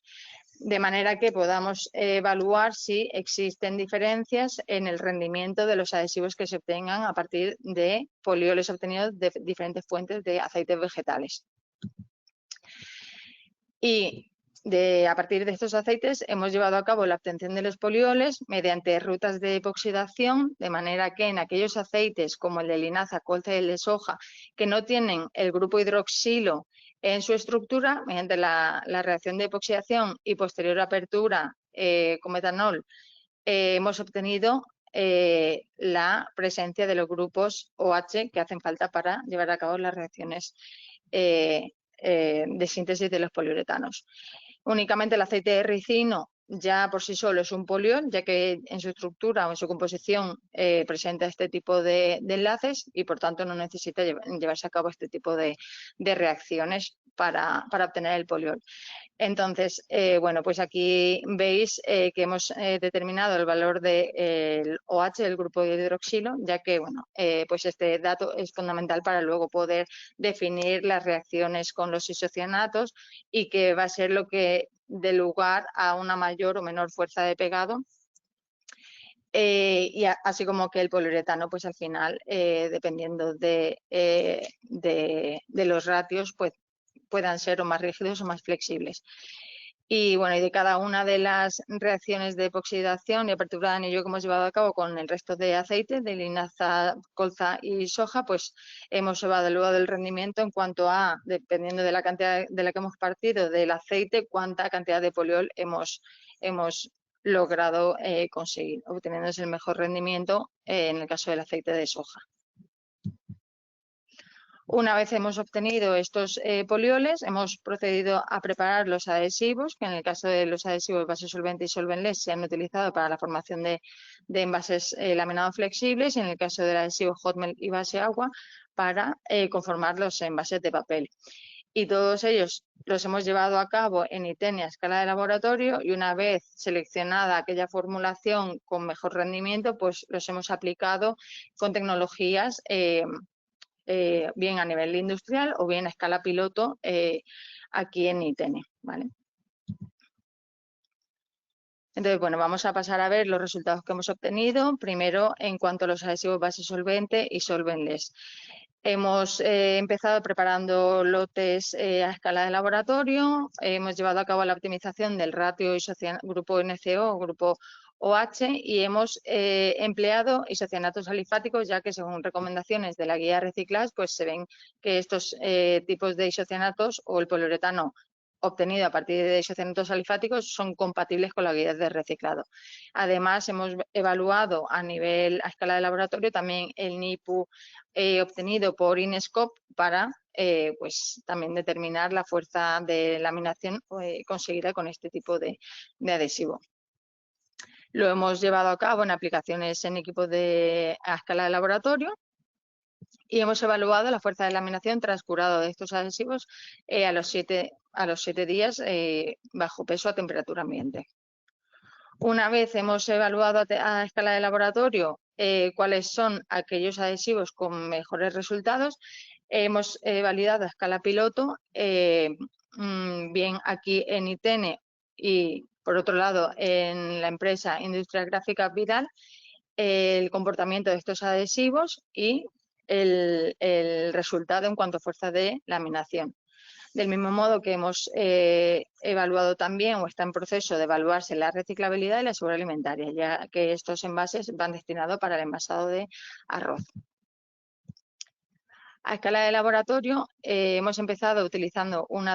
De manera que podamos evaluar si existen diferencias en el rendimiento de los adhesivos que se obtengan a partir de polioles obtenidos de diferentes fuentes de aceites vegetales. Y a partir de estos aceites hemos llevado a cabo la obtención de los polioles mediante rutas de epoxidación, de manera que en aquellos aceites como el de linaza, colza y el de soja, que no tienen el grupo hidroxilo en su estructura, mediante la reacción de epoxidación y posterior apertura con metanol, hemos obtenido la presencia de los grupos OH que hacen falta para llevar a cabo las reacciones de síntesis de los poliuretanos. Únicamente el aceite de ricino ya por sí solo es un poliol, ya que en su estructura o en su composición presenta este tipo de enlaces y por tanto no necesita llevarse a cabo este tipo de reacciones para obtener el poliol. Entonces, bueno, pues aquí veis que hemos determinado el valor del OH, del grupo de hidroxilo, ya que, bueno, pues este dato es fundamental para luego poder definir las reacciones con los isocianatos y que va a ser lo que dé lugar a una mayor o menor fuerza de pegado. Y así como que el poliuretano, pues al final, dependiendo de los ratios, pues puedan ser o más rígidos o más flexibles. Y bueno, y de cada una de las reacciones de epoxidación y apertura de anillo que hemos llevado a cabo con el resto de aceite, de linaza, colza y soja, pues hemos evaluado el rendimiento en cuanto a, dependiendo de la cantidad de la que hemos partido del aceite, cuánta cantidad de poliol hemos logrado conseguir, obteniendo el mejor rendimiento en el caso del aceite de soja. Una vez hemos obtenido estos polioles, hemos procedido a preparar los adhesivos, que en el caso de los adhesivos base solvente y solventless se han utilizado para la formación de envases laminados flexibles, y en el caso del adhesivo hot melt y base agua para conformar los envases de papel. Y todos ellos los hemos llevado a cabo en ITENE a escala de laboratorio, y una vez seleccionada aquella formulación con mejor rendimiento, pues los hemos aplicado con tecnologías bien a nivel industrial o bien a escala piloto aquí en ITENE, ¿vale? Entonces, bueno, vamos a pasar a ver los resultados que hemos obtenido. Primero, en cuanto a los adhesivos base solvente y solventless. Hemos empezado preparando lotes a escala de laboratorio, hemos llevado a cabo la optimización del ratio grupo NCO o grupo OH y hemos empleado isocianatos alifáticos, ya que según recomendaciones de la guía Reciclaje, pues se ven que estos tipos de isocianatos o el poliuretano obtenido a partir de isocianatos alifáticos son compatibles con la guía de reciclado. Además, hemos evaluado a escala de laboratorio también el NIPU obtenido por Inescope para pues también determinar la fuerza de laminación conseguida con este tipo de adhesivo. Lo hemos llevado a cabo en aplicaciones en equipos a escala de laboratorio y hemos evaluado la fuerza de laminación tras curado de estos adhesivos a los 7 días bajo peso a temperatura ambiente. Una vez hemos evaluado a escala de laboratorio cuáles son aquellos adhesivos con mejores resultados, hemos validado a escala piloto, bien aquí en ITENE y por otro lado en la empresa Industria Gráfica Vidal, el comportamiento de estos adhesivos y el resultado en cuanto a fuerza de laminación. Del mismo modo que hemos evaluado también o está en proceso de evaluarse la reciclabilidad y la seguridad alimentaria, ya que estos envases van destinados para el envasado de arroz. A escala de laboratorio hemos empezado utilizando un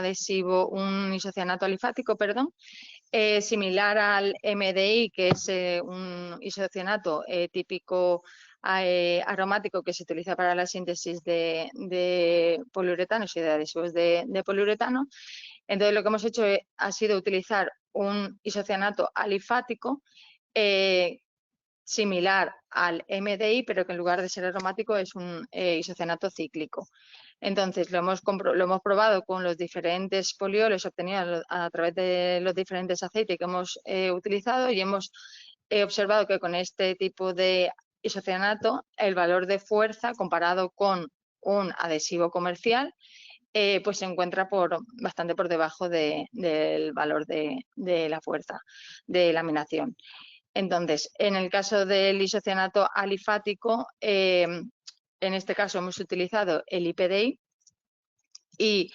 isocianato alifático, similar al MDI, que es un isocianato típico aromático que se utiliza para la síntesis de poliuretanos y de adhesivos de poliuretano. Entonces, lo que hemos hecho ha sido utilizar un isocianato alifático similar al MDI, pero que en lugar de ser aromático es un isocianato cíclico. Entonces, lo hemos probado con los diferentes polioles obtenidos a través de los diferentes aceites que hemos utilizado y hemos observado que con este tipo de isocianato el valor de fuerza comparado con un adhesivo comercial pues se encuentra bastante por debajo del valor de la fuerza de laminación. Entonces, en el caso del isocianato alifático, en este caso hemos utilizado el IPDI y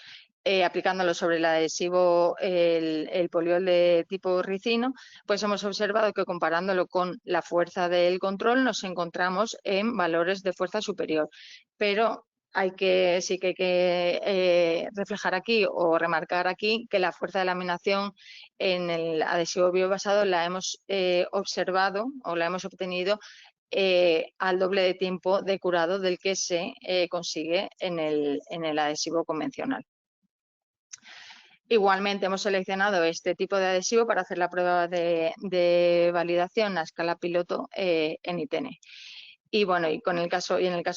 aplicándolo sobre el adhesivo, el poliol de tipo ricino, pues hemos observado que comparándolo con la fuerza del control nos encontramos en valores de fuerza superior. Pero sí que hay que reflejar aquí o remarcar aquí que la fuerza de laminación en el adhesivo biobasado la hemos observado o la hemos obtenido al doble de tiempo de curado del que se consigue en el adhesivo convencional. Igualmente hemos seleccionado este tipo de adhesivo para hacer la prueba de validación a escala piloto en ITENE. Y bueno, en el caso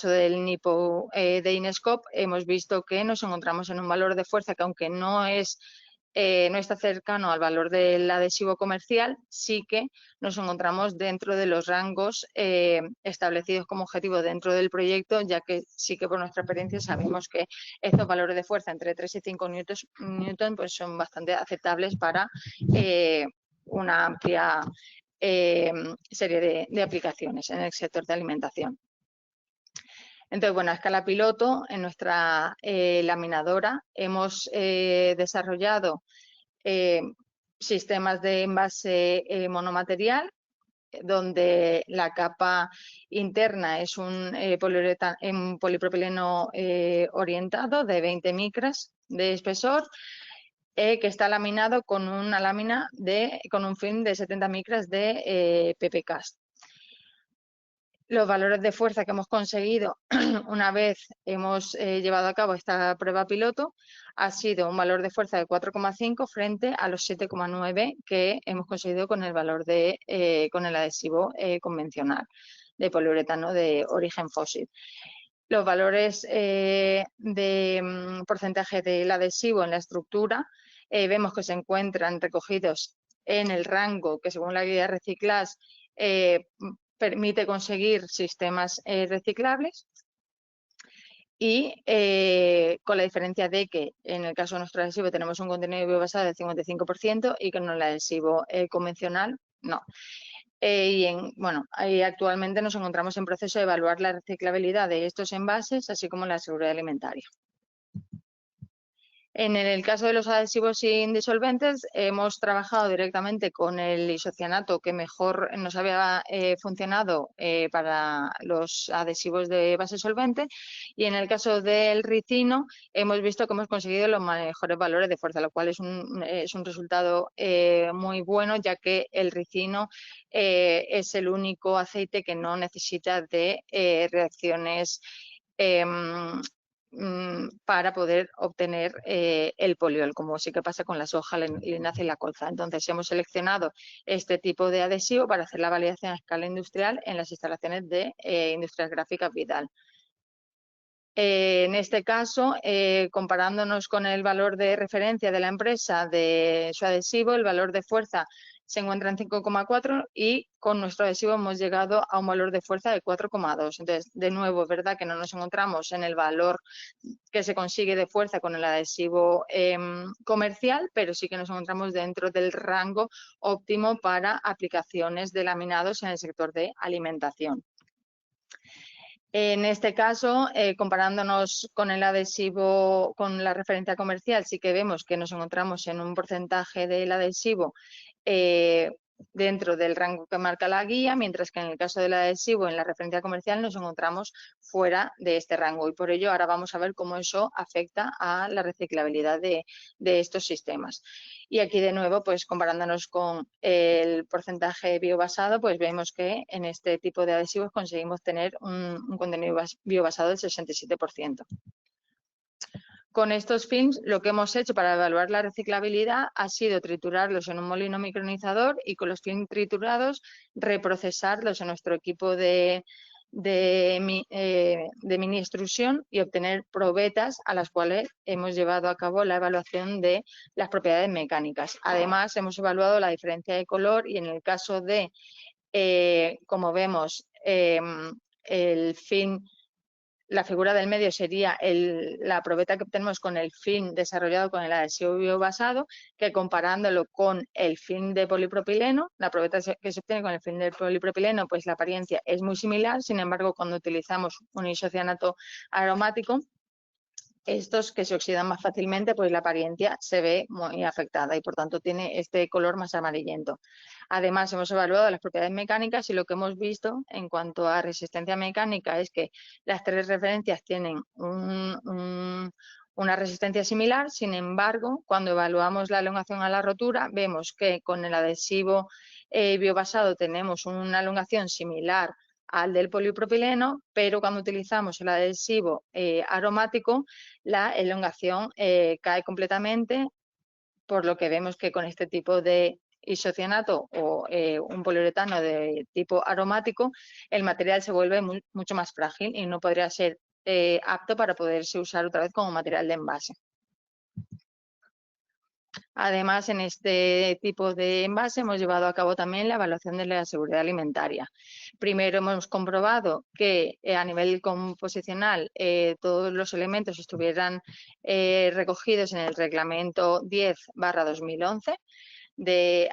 del NIPO de Inescope hemos visto que nos encontramos en un valor de fuerza que, aunque no está cercano al valor del adhesivo comercial, sí que nos encontramos dentro de los rangos establecidos como objetivo dentro del proyecto, ya que sí que por nuestra experiencia sabemos que estos valores de fuerza entre 3 y 5 newton pues son bastante aceptables para una amplia serie de aplicaciones en el sector de alimentación. Entonces, bueno, a escala piloto, en nuestra laminadora hemos desarrollado sistemas de envase monomaterial, donde la capa interna es un polipropileno orientado de 20 micras de espesor, que está laminado con una lámina con un film de 70 micras de PPCast. Los valores de fuerza que hemos conseguido una vez hemos llevado a cabo esta prueba piloto ha sido un valor de fuerza de 4,5 frente a los 7,9 que hemos conseguido con el valor con el adhesivo convencional de poliuretano de origen fósil. Los valores de porcentaje del adhesivo en la estructura vemos que se encuentran recogidos en el rango que, según la guía de reciclaje, permite conseguir sistemas reciclables y con la diferencia de que en el caso de nuestro adhesivo tenemos un contenido biobasado del 55% y con el adhesivo convencional no. Ahí actualmente nos encontramos en proceso de evaluar la reciclabilidad de estos envases, así como la seguridad alimentaria. En el caso de los adhesivos indisolventes, hemos trabajado directamente con el isocianato que mejor nos había funcionado para los adhesivos de base solvente, y en el caso del ricino hemos visto que hemos conseguido los mejores valores de fuerza, lo cual es un resultado muy bueno, ya que el ricino es el único aceite que no necesita de reacciones para poder obtener el poliol, como sí que pasa con la soja, la linaza y la colza. Entonces, hemos seleccionado este tipo de adhesivo para hacer la validación a escala industrial en las instalaciones de Industrias Gráficas Vidal. En este caso, comparándonos con el valor de referencia de la empresa de su adhesivo, el valor de fuerza se encuentra en 5,4 y con nuestro adhesivo hemos llegado a un valor de fuerza de 4,2. Entonces, de nuevo, es verdad que no nos encontramos en el valor que se consigue de fuerza con el adhesivo comercial, pero sí que nos encontramos dentro del rango óptimo para aplicaciones de laminados en el sector de alimentación. En este caso, comparándonos con el adhesivo, con la referencia comercial, sí que vemos que nos encontramos en un porcentaje del adhesivo dentro del rango que marca la guía, mientras que en el caso del adhesivo en la referencia comercial nos encontramos fuera de este rango y por ello ahora vamos a ver cómo eso afecta a la reciclabilidad de estos sistemas. Y aquí de nuevo, pues comparándonos con el porcentaje biobasado, pues vemos que en este tipo de adhesivos conseguimos tener un contenido biobasado del 67%. Con estos films, lo que hemos hecho para evaluar la reciclabilidad ha sido triturarlos en un molino micronizador y con los films triturados reprocesarlos en nuestro equipo de mini extrusión y obtener probetas a las cuales hemos llevado a cabo la evaluación de las propiedades mecánicas. Además, hemos evaluado la diferencia de color y en el caso de, como vemos, el film. La figura del medio sería la probeta que obtenemos con el film desarrollado con el adhesivo biobasado, que comparándolo con el film de polipropileno, la probeta que se obtiene con el film de polipropileno, pues la apariencia es muy similar. Sin embargo, cuando utilizamos un isocianato aromático, estos que se oxidan más fácilmente, pues la apariencia se ve muy afectada y por tanto tiene este color más amarillento. Además, hemos evaluado las propiedades mecánicas y lo que hemos visto en cuanto a resistencia mecánica es que las tres referencias tienen una resistencia similar. Sin embargo, cuando evaluamos la elongación a la rotura, vemos que con el adhesivo biobasado tenemos una elongación similar al del polipropileno, pero cuando utilizamos el adhesivo aromático, la elongación cae completamente, por lo que vemos que con este tipo de isocianato o un poliuretano de tipo aromático, el material se vuelve mucho más frágil y no podría ser apto para poderse usar otra vez como material de envase. Además, en este tipo de envase hemos llevado a cabo también la evaluación de la seguridad alimentaria. Primero hemos comprobado que a nivel composicional todos los elementos estuvieran recogidos en el reglamento 10/2011 de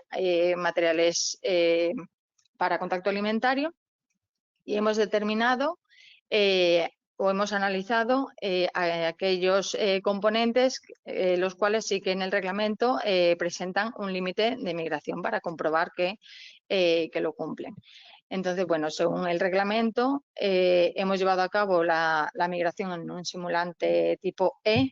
materiales para contacto alimentario y hemos determinado o hemos analizado aquellos componentes los cuales sí que en el reglamento presentan un límite de migración para comprobar que lo cumplen. Entonces, bueno, según el reglamento hemos llevado a cabo la migración en un simulante tipo E,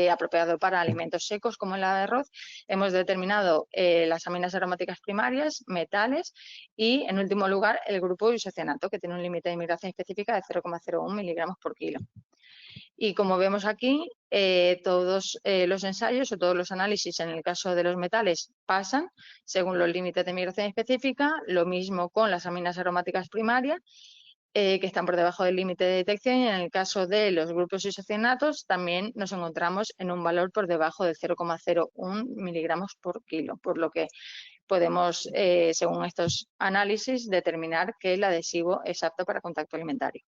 apropiado para alimentos secos como el arroz. Hemos determinado las aminas aromáticas primarias, metales y, en último lugar, el grupo isocianato, que tiene un límite de migración específica de 0,01 miligramos por kilo. Y como vemos aquí, todos los ensayos o todos los análisis en el caso de los metales pasan según los límites de migración específica, lo mismo con las aminas aromáticas primarias, que están por debajo del límite de detección, y en el caso de los grupos isocianatos también nos encontramos en un valor por debajo de 0,01 miligramos por kilo, por lo que podemos, según estos análisis, determinar que el adhesivo es apto para contacto alimentario.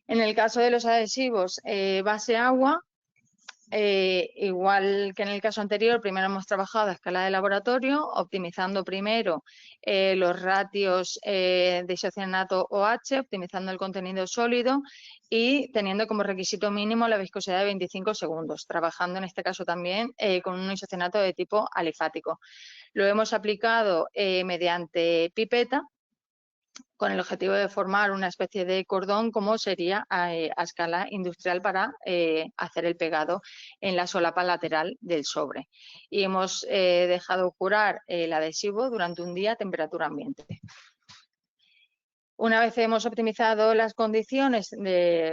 En el caso de los adhesivos base agua, igual que en el caso anterior, primero hemos trabajado a escala de laboratorio, optimizando primero los ratios de isocianato OH, optimizando el contenido sólido y teniendo como requisito mínimo la viscosidad de 25 segundos, trabajando en este caso también con un isocianato de tipo alifático. Lo hemos aplicado mediante pipeta, con el objetivo de formar una especie de cordón como sería a escala industrial para hacer el pegado en la solapa lateral del sobre. Y hemos dejado curar el adhesivo durante un día a temperatura ambiente. Una vez hemos optimizado las condiciones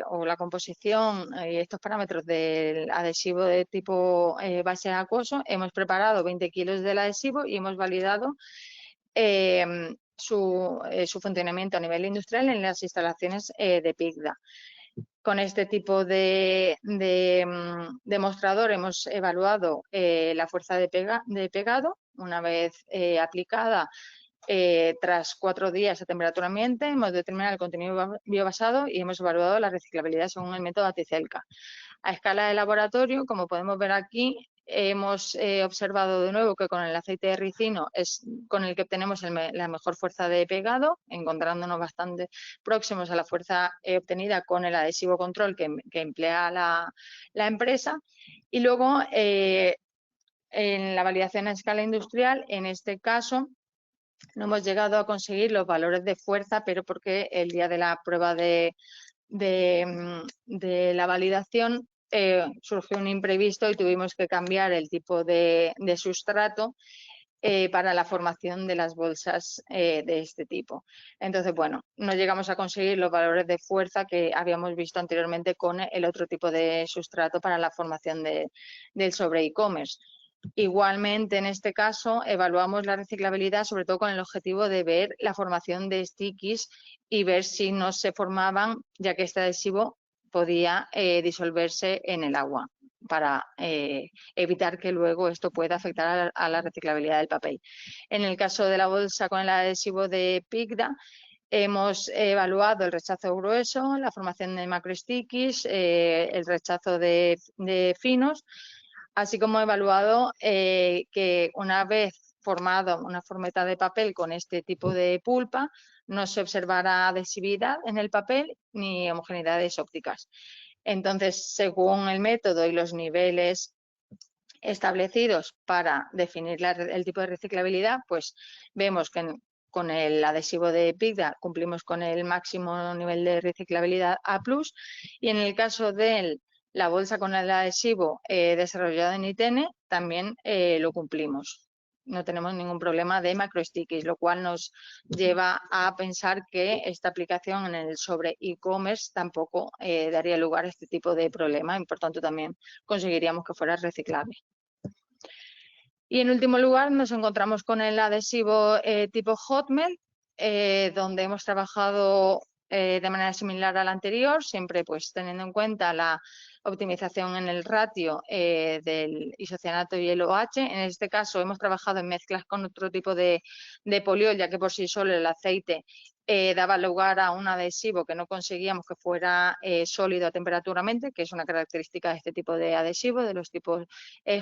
o la composición y estos parámetros del adhesivo de tipo base acuoso, hemos preparado 20 kilos del adhesivo y hemos validado su funcionamiento a nivel industrial en las instalaciones de PICDA. Con este tipo de demostrador hemos evaluado la fuerza de pegado. Una vez aplicada, tras 4 días a temperatura ambiente, hemos determinado el contenido biobasado y hemos evaluado la reciclabilidad según el método ATICELCA. A escala de laboratorio, como podemos ver aquí, hemos observado de nuevo que con el aceite de ricino es con el que obtenemos la mejor fuerza de pegado, encontrándonos bastante próximos a la fuerza obtenida con el adhesivo control que emplea la empresa. Y luego, en la validación a escala industrial, en este caso, no hemos llegado a conseguir los valores de fuerza, pero porque el día de la prueba de la validación surgió un imprevisto y tuvimos que cambiar el tipo de sustrato para la formación de las bolsas de este tipo. Entonces, bueno, no llegamos a conseguir los valores de fuerza que habíamos visto anteriormente con el otro tipo de sustrato para la formación del sobre e-commerce. Igualmente, en este caso, evaluamos la reciclabilidad, sobre todo con el objetivo de ver la formación de stickies y ver si no se formaban, ya que este adhesivo podía disolverse en el agua, para evitar que luego esto pueda afectar a la reciclabilidad del papel. En el caso de la bolsa con el adhesivo de PICDA, hemos evaluado el rechazo grueso, la formación de macrostickies, el rechazo de finos, así como evaluado que una vez formado una formeta de papel con este tipo de pulpa, no se observará adhesividad en el papel ni homogeneidades ópticas. Entonces, según el método y los niveles establecidos para definir el tipo de reciclabilidad, pues vemos que con el adhesivo de PICDA cumplimos con el máximo nivel de reciclabilidad A+, y en el caso de la bolsa con el adhesivo desarrollado en ITENE también lo cumplimos. No tenemos ningún problema de macrostickies, lo cual nos lleva a pensar que esta aplicación en el sobre e-commerce tampoco daría lugar a este tipo de problema y por tanto también conseguiríamos que fuera reciclable. Y en último lugar nos encontramos con el adhesivo tipo Hotmelt, donde hemos trabajado de manera similar al anterior, siempre pues teniendo en cuenta la optimización en el ratio del isocianato y el OH. En este caso hemos trabajado en mezclas con otro tipo de poliol, ya que por sí solo el aceite daba lugar a un adhesivo que no conseguíamos que fuera sólido a temperatura ambiente, que es una característica de este tipo de adhesivo, de los tipos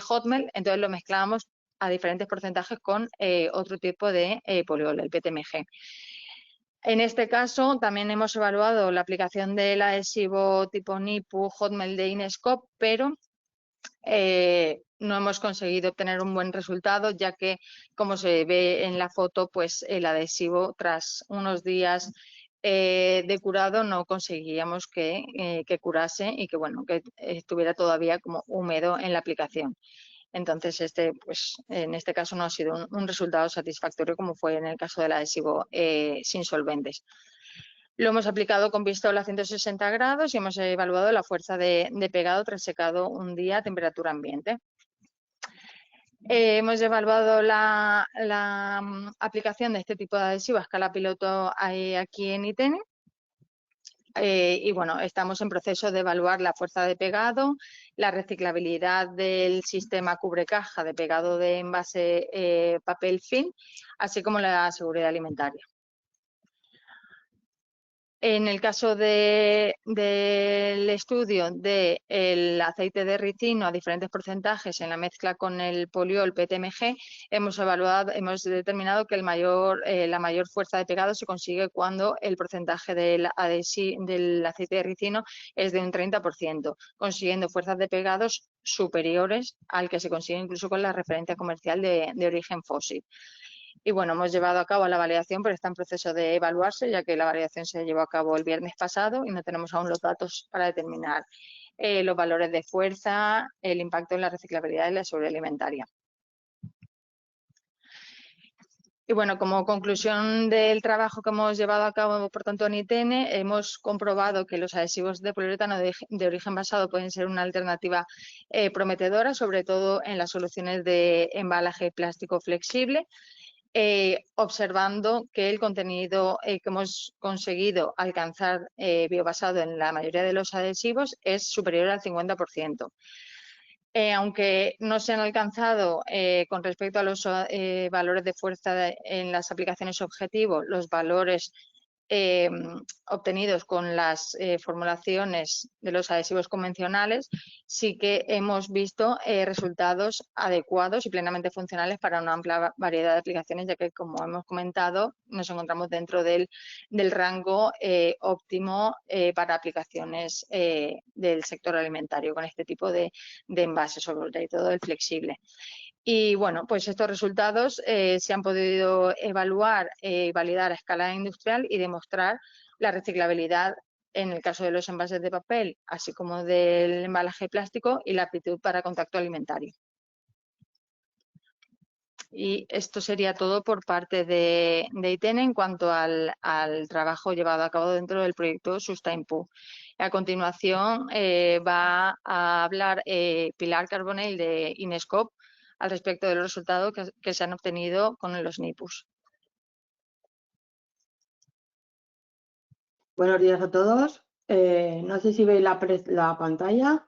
Hotmelt. Entonces lo mezclábamos a diferentes porcentajes con otro tipo de poliol, el PTMG. En este caso también hemos evaluado la aplicación del adhesivo tipo NIPU Hotmelt de Inescope, pero no hemos conseguido obtener un buen resultado, ya que, como se ve en la foto, pues el adhesivo tras unos días de curado no conseguíamos que curase y que, bueno, que estuviera todavía como húmedo en la aplicación. Entonces, pues, en este caso no ha sido un resultado satisfactorio como fue en el caso del adhesivo sin solventes. Lo hemos aplicado con pistola a 160 grados y hemos evaluado la fuerza de pegado tras secado un día a temperatura ambiente. Hemos evaluado la aplicación de este tipo de adhesivo a escala piloto aquí en ITENE. Y bueno, estamos en proceso de evaluar la fuerza de pegado, la reciclabilidad del sistema cubrecaja de pegado de envase papel film, así como la seguridad alimentaria. En el caso del estudio del aceite de ricino a diferentes porcentajes en la mezcla con el poliol PTMG, hemos determinado que la mayor fuerza de pegado se consigue cuando el porcentaje del aceite de ricino es de un 30%, consiguiendo fuerzas de pegados superiores al que se consigue incluso con la referencia comercial de origen fósil. Y bueno, hemos llevado a cabo la validación, pero está en proceso de evaluarse, ya que la validación se llevó a cabo el viernes pasado y no tenemos aún los datos para determinar los valores de fuerza, el impacto en la reciclabilidad y la seguridad alimentaria. Y bueno, como conclusión del trabajo que hemos llevado a cabo, por tanto, en ITN, hemos comprobado que los adhesivos de poliuretano de origen basado pueden ser una alternativa prometedora, sobre todo en las soluciones de embalaje plástico flexible, observando que el contenido que hemos conseguido alcanzar biobasado en la mayoría de los adhesivos es superior al 50%. Aunque no se han alcanzado con respecto a los valores de fuerza en las aplicaciones objetivo, los valores obtenidos con las formulaciones de los adhesivos convencionales, sí que hemos visto resultados adecuados y plenamente funcionales para una amplia variedad de aplicaciones, ya que, como hemos comentado, nos encontramos dentro del rango óptimo para aplicaciones del sector alimentario con este tipo de envases, sobre todo el flexible. Y bueno, pues estos resultados se han podido evaluar y validar a escala industrial y demostrar la reciclabilidad en el caso de los envases de papel, así como del embalaje plástico y la aptitud para contacto alimentario. Y esto sería todo por parte de ITN en cuanto al trabajo llevado a cabo dentro del proyecto SustainPU. A continuación va a hablar Pilar Carbonell de Inescope al respecto de los resultados que se han obtenido con los NIPUs. Buenos días a todos. No sé si veis la pantalla.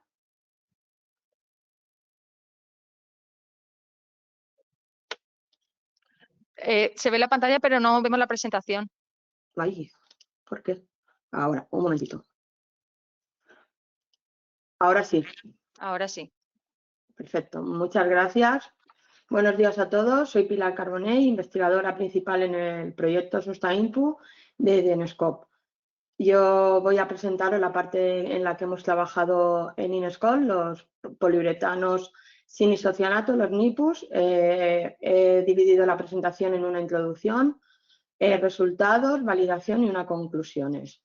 Se ve la pantalla, pero no vemos la presentación. Ay, ¿por qué? Ahora, un momentito. Ahora sí. Ahora sí. Perfecto, muchas gracias. Buenos días a todos. Soy Pilar Carbonell, investigadora principal en el proyecto SustainPU de Inescope. Yo voy a presentaros la parte en la que hemos trabajado en Inescope, los poliuretanos sin isocianato, los NIPUs. He dividido la presentación en una introducción, resultados, validación y unas conclusiones.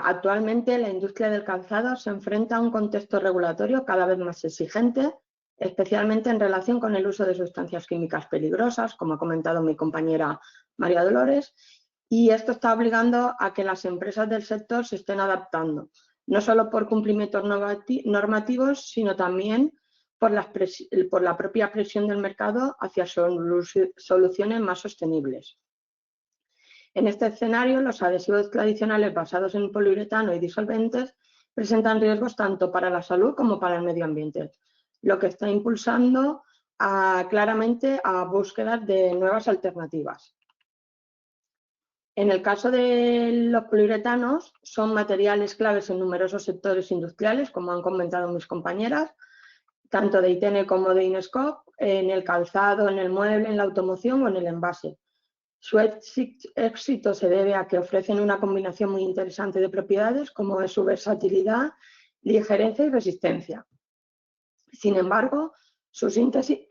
Actualmente la industria del calzado se enfrenta a un contexto regulatorio cada vez más exigente, especialmente en relación con el uso de sustancias químicas peligrosas, como ha comentado mi compañera María Dolores, y esto está obligando a que las empresas del sector se estén adaptando, no solo por cumplimientos normativos, sino también por la propia presión del mercado hacia soluciones más sostenibles. En este escenario, los adhesivos tradicionales basados en poliuretano y disolventes presentan riesgos tanto para la salud como para el medio ambiente, lo que está impulsando claramente a búsquedas de nuevas alternativas. En el caso de los poliuretanos, son materiales claves en numerosos sectores industriales, como han comentado mis compañeras, tanto de ITN como de Inescope, en el calzado, en el mueble, en la automoción o en el envase. Su éxito se debe a que ofrecen una combinación muy interesante de propiedades, como es su versatilidad, ligereza y resistencia. Sin embargo, su síntesis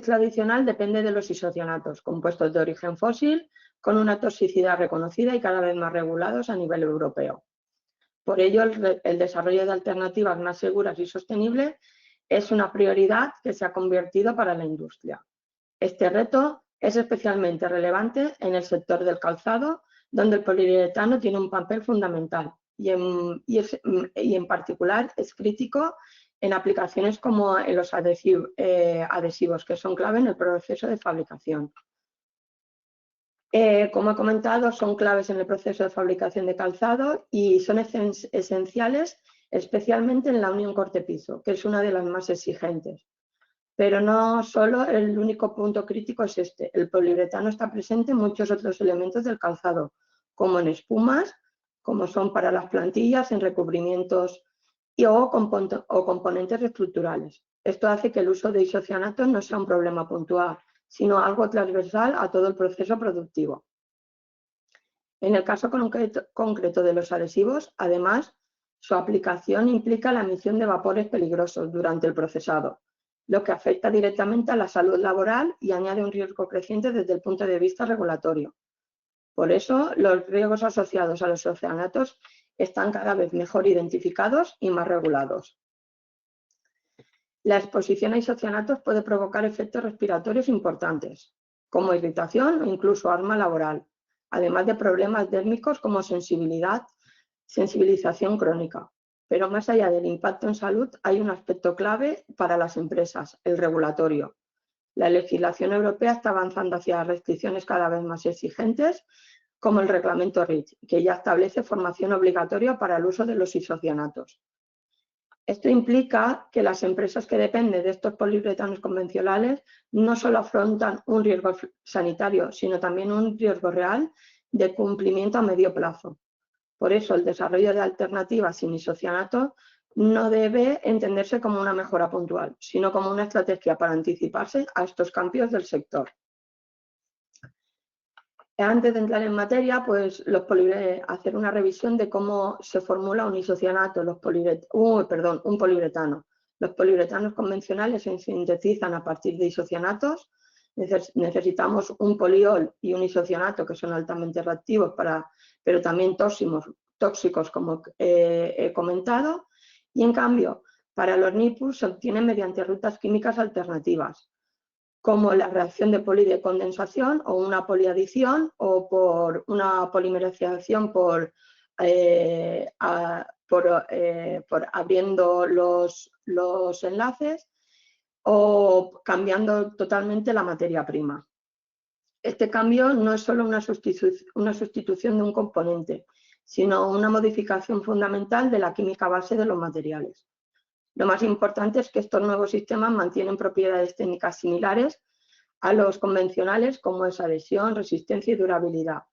tradicional depende de los isocianatos, compuestos de origen fósil, con una toxicidad reconocida y cada vez más regulados a nivel europeo. Por ello, el desarrollo de alternativas más seguras y sostenibles es una prioridad que se ha convertido para la industria. Este reto es especialmente relevante en el sector del calzado, donde el poliuretano tiene un papel fundamental y en particular es crítico en aplicaciones como en los adhesivos, que son clave en el proceso de fabricación. Como he comentado, son claves en el proceso de fabricación de calzado y son esenciales especialmente en la unión corte-piso, que es una de las más exigentes. Pero no solo el único punto crítico es este. El poliuretano está presente en muchos otros elementos del calzado, como en espumas, como son para las plantillas, en recubrimientos o componentes estructurales. Esto hace que el uso de isocianatos no sea un problema puntual, sino algo transversal a todo el proceso productivo. En el caso concreto de los adhesivos, además, su aplicación implica la emisión de vapores peligrosos durante el procesado, lo que afecta directamente a la salud laboral y añade un riesgo creciente desde el punto de vista regulatorio. Por eso, los riesgos asociados a los isocianatos están cada vez mejor identificados y más regulados. La exposición a isocianatos puede provocar efectos respiratorios importantes, como irritación o incluso asma laboral, además de problemas dérmicos como sensibilización crónica. Pero más allá del impacto en salud, hay un aspecto clave para las empresas, el regulatorio. La legislación europea está avanzando hacia restricciones cada vez más exigentes, como el reglamento REACH, que ya establece formación obligatoria para el uso de los isocianatos. Esto implica que las empresas que dependen de estos poliuretanos convencionales no solo afrontan un riesgo sanitario, sino también un riesgo real de cumplimiento a medio plazo. Por eso, el desarrollo de alternativas sin isocianato no debe entenderse como una mejora puntual, sino como una estrategia para anticiparse a estos cambios del sector. Antes de entrar en materia, pues hacer una revisión de cómo se formula un isocianato, un poliuretano. Los poliuretanos convencionales se sintetizan a partir de isocianatos. Necesitamos un poliol y un isocianato que son altamente reactivos, pero también tóxicos, como he comentado. Y en cambio, para los NIPUs se obtienen mediante rutas químicas alternativas, como la reacción de poli de condensación o una poliadición o por una polimerización por abriendo los enlaces o cambiando totalmente la materia prima. Este cambio no es solo una sustitución de un componente, sino una modificación fundamental de la química base de los materiales. Lo más importante es que estos nuevos sistemas mantienen propiedades técnicas similares a los convencionales, como es adhesión, resistencia y durabilidad,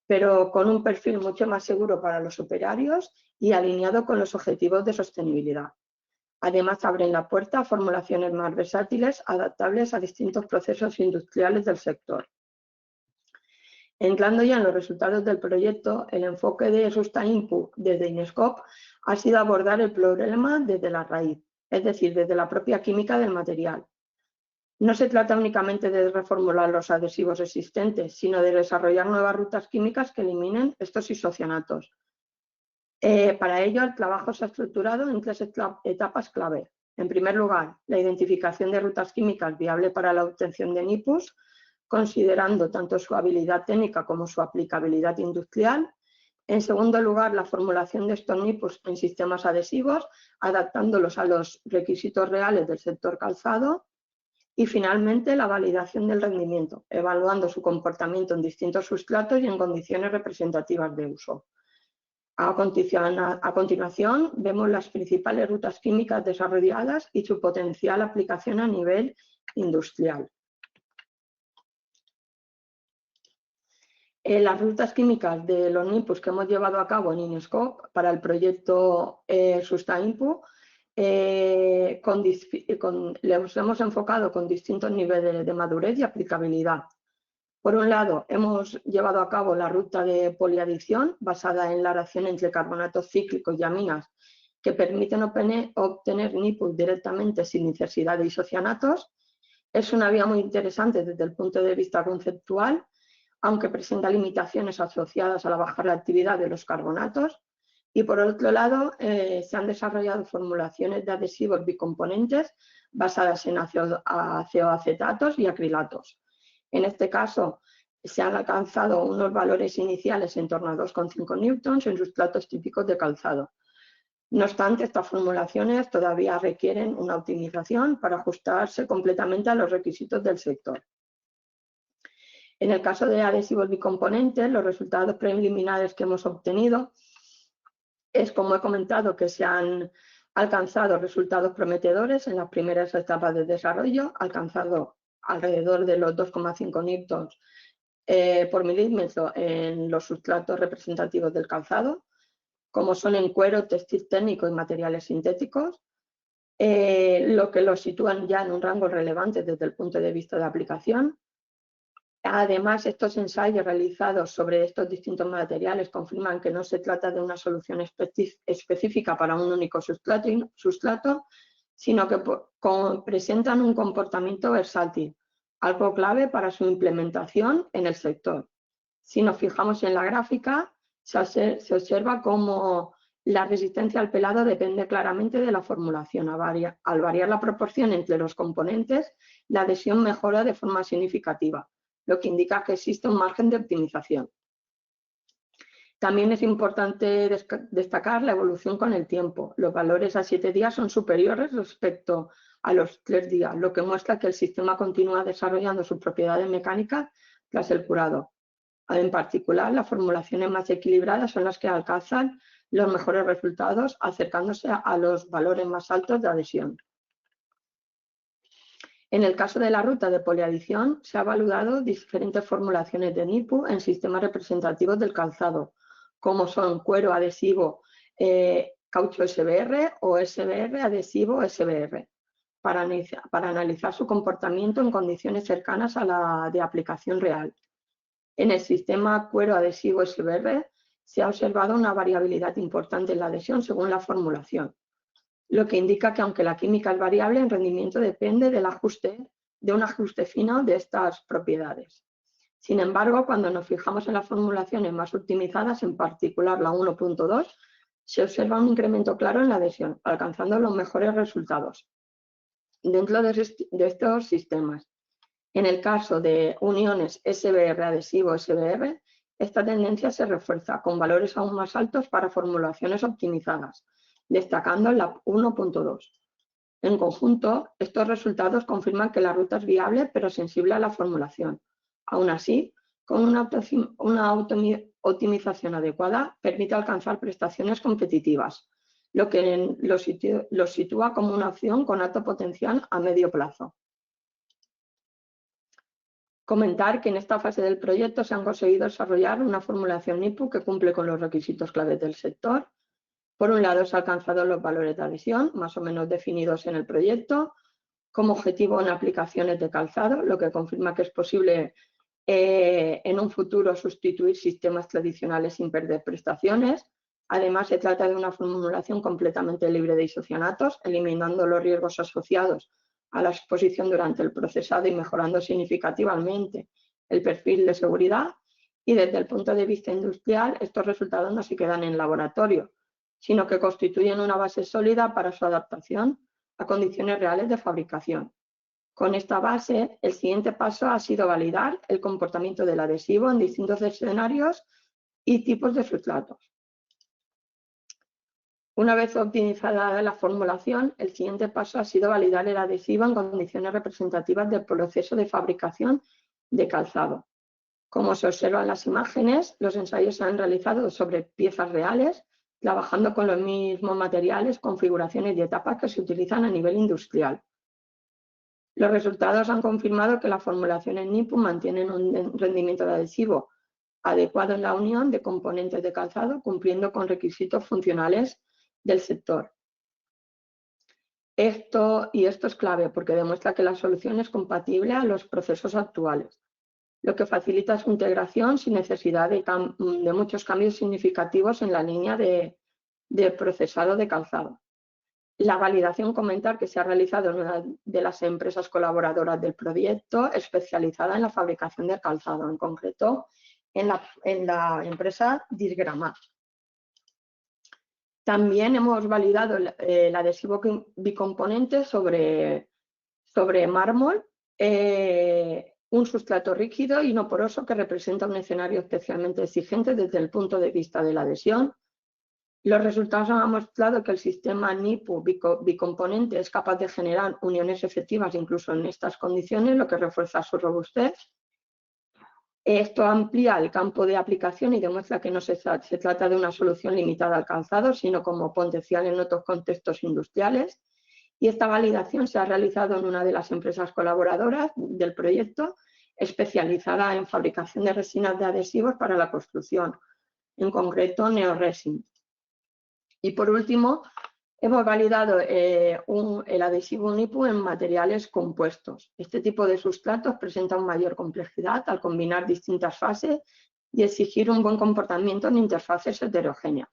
pero con un perfil mucho más seguro para los operarios y alineado con los objetivos de sostenibilidad. Además, abren la puerta a formulaciones más versátiles, adaptables a distintos procesos industriales del sector. Entrando ya en los resultados del proyecto, el enfoque de SustaInPu desde Inescope ha sido abordar el problema desde la raíz, es decir, desde la propia química del material. No se trata únicamente de reformular los adhesivos existentes, sino de desarrollar nuevas rutas químicas que eliminen estos isocianatos. Para ello, el trabajo se ha estructurado en 3 etapas clave. En primer lugar, la identificación de rutas químicas viables para la obtención de NIPUs, considerando tanto su habilidad técnica como su aplicabilidad industrial. En segundo lugar, la formulación de estos NIPUs en sistemas adhesivos, adaptándolos a los requisitos reales del sector calzado. Y finalmente, la validación del rendimiento, evaluando su comportamiento en distintos sustratos y en condiciones representativas de uso. A continuación, vemos las principales rutas químicas desarrolladas y su potencial aplicación a nivel industrial. Las rutas químicas de los NIPUs que hemos llevado a cabo en Inescope para el proyecto SustaInPu, los hemos enfocado con distintos niveles de madurez y aplicabilidad. Por un lado, hemos llevado a cabo la ruta de poliadición basada en la reacción entre carbonatos cíclicos y aminas que permiten obtener NIPUs directamente sin necesidad de isocianatos. Es una vía muy interesante desde el punto de vista conceptual, aunque presenta limitaciones asociadas a la baja reactividad de los carbonatos. Y por otro lado, se han desarrollado formulaciones de adhesivos bicomponentes basadas en aceoacetatos y acrilatos. En este caso, se han alcanzado unos valores iniciales en torno a 2,5 newtons en sustratos típicos de calzado. No obstante, estas formulaciones todavía requieren una optimización para ajustarse completamente a los requisitos del sector. En el caso de adhesivos bicomponentes, los resultados preliminares que hemos obtenido es, como he comentado, que se han alcanzado resultados prometedores en las primeras etapas de desarrollo, alcanzado alrededor de los 2,5 newtons por milímetro en los sustratos representativos del calzado, como son en cuero, textil técnico y materiales sintéticos, lo que los sitúan ya en un rango relevante desde el punto de vista de aplicación. Además, estos ensayos realizados sobre estos distintos materiales confirman que no se trata de una solución específica para un único sustrato, sino que presentan un comportamiento versátil, algo clave para su implementación en el sector. Si nos fijamos en la gráfica, se observa cómo La resistencia al pelado depende claramente de la formulación. Al variar la proporción entre los componentes, la adhesión mejora de forma significativa, lo que indica que existe un margen de optimización. También es importante destacar la evolución con el tiempo. Los valores a 7 días son superiores respecto a los 3 días, lo que muestra que el sistema continúa desarrollando sus propiedades mecánicas tras el curado. En particular, las formulaciones más equilibradas son las que alcanzan los mejores resultados, acercándose a los valores más altos de adhesión. En el caso de la ruta de poliadición, se han evaluado diferentes formulaciones de NIPU en sistemas representativos del calzado, como son cuero adhesivo caucho SBR o SBR adhesivo SBR, para analizar su comportamiento en condiciones cercanas a la de aplicación real. En el sistema cuero adhesivo SBR se ha observado una variabilidad importante en la adhesión según la formulación, lo que indica que aunque la química es variable, el rendimiento depende de un ajuste fino de estas propiedades. Sin embargo, cuando nos fijamos en las formulaciones más optimizadas, en particular la 1.2, se observa un incremento claro en la adhesión, alcanzando los mejores resultados dentro de estos sistemas. En el caso de uniones SBR adhesivo SBR, esta tendencia se refuerza con valores aún más altos para formulaciones optimizadas, destacando la 1.2. En conjunto, estos resultados confirman que la ruta es viable pero sensible a la formulación. Aún así, con una optimización adecuada, permite alcanzar prestaciones competitivas, lo que los sitúa como una opción con alto potencial a medio plazo. Comentar que en esta fase del proyecto se han conseguido desarrollar una formulación NIPU que cumple con los requisitos claves del sector. Por un lado, se han alcanzado los valores de adhesión, más o menos definidos en el proyecto, como objetivo en aplicaciones de calzado, lo que confirma que es posible en un futuro sustituir sistemas tradicionales sin perder prestaciones. Además, se trata de una formulación completamente libre de isocianatos, eliminando los riesgos asociados a la exposición durante el procesado y mejorando significativamente el perfil de seguridad. Y desde el punto de vista industrial, estos resultados no se quedan en laboratorio, sino que constituyen una base sólida para su adaptación a condiciones reales de fabricación. Con esta base, el siguiente paso ha sido validar el comportamiento del adhesivo en distintos escenarios y tipos de sustratos. Una vez optimizada la formulación, el siguiente paso ha sido validar el adhesivo en condiciones representativas del proceso de fabricación de calzado. Como se observa en las imágenes, los ensayos se han realizado sobre piezas reales, trabajando con los mismos materiales, configuraciones y etapas que se utilizan a nivel industrial. Los resultados han confirmado que las formulaciones NIPU mantienen un rendimiento de adhesivo adecuado en la unión de componentes de calzado, cumpliendo con requisitos funcionales del sector. Esto es clave porque demuestra que la solución es compatible a los procesos actuales, lo que facilita su integración sin necesidad de muchos cambios significativos en la línea de procesado de calzado. La validación, comentar que se ha realizado en una de las empresas colaboradoras del proyecto, especializada en la fabricación de calzado, en concreto en la empresa Disgrama. También hemos validado el adhesivo bicomponente sobre mármol, un sustrato rígido y no poroso que representa un escenario especialmente exigente desde el punto de vista de la adhesión. Los resultados han mostrado que el sistema NIPU bicomponente es capaz de generar uniones efectivas incluso en estas condiciones, lo que refuerza su robustez. Esto amplía el campo de aplicación y demuestra que no se trata de una solución limitada al calzado, sino como potencial en otros contextos industriales. Y esta validación se ha realizado en una de las empresas colaboradoras del proyecto, especializada en fabricación de resinas de adhesivos para la construcción, en concreto Neoresin. Y por último, hemos validado el adhesivo NIPU en materiales compuestos. Este tipo de sustratos presenta una mayor complejidad al combinar distintas fases y exigir un buen comportamiento en interfaces heterogéneas.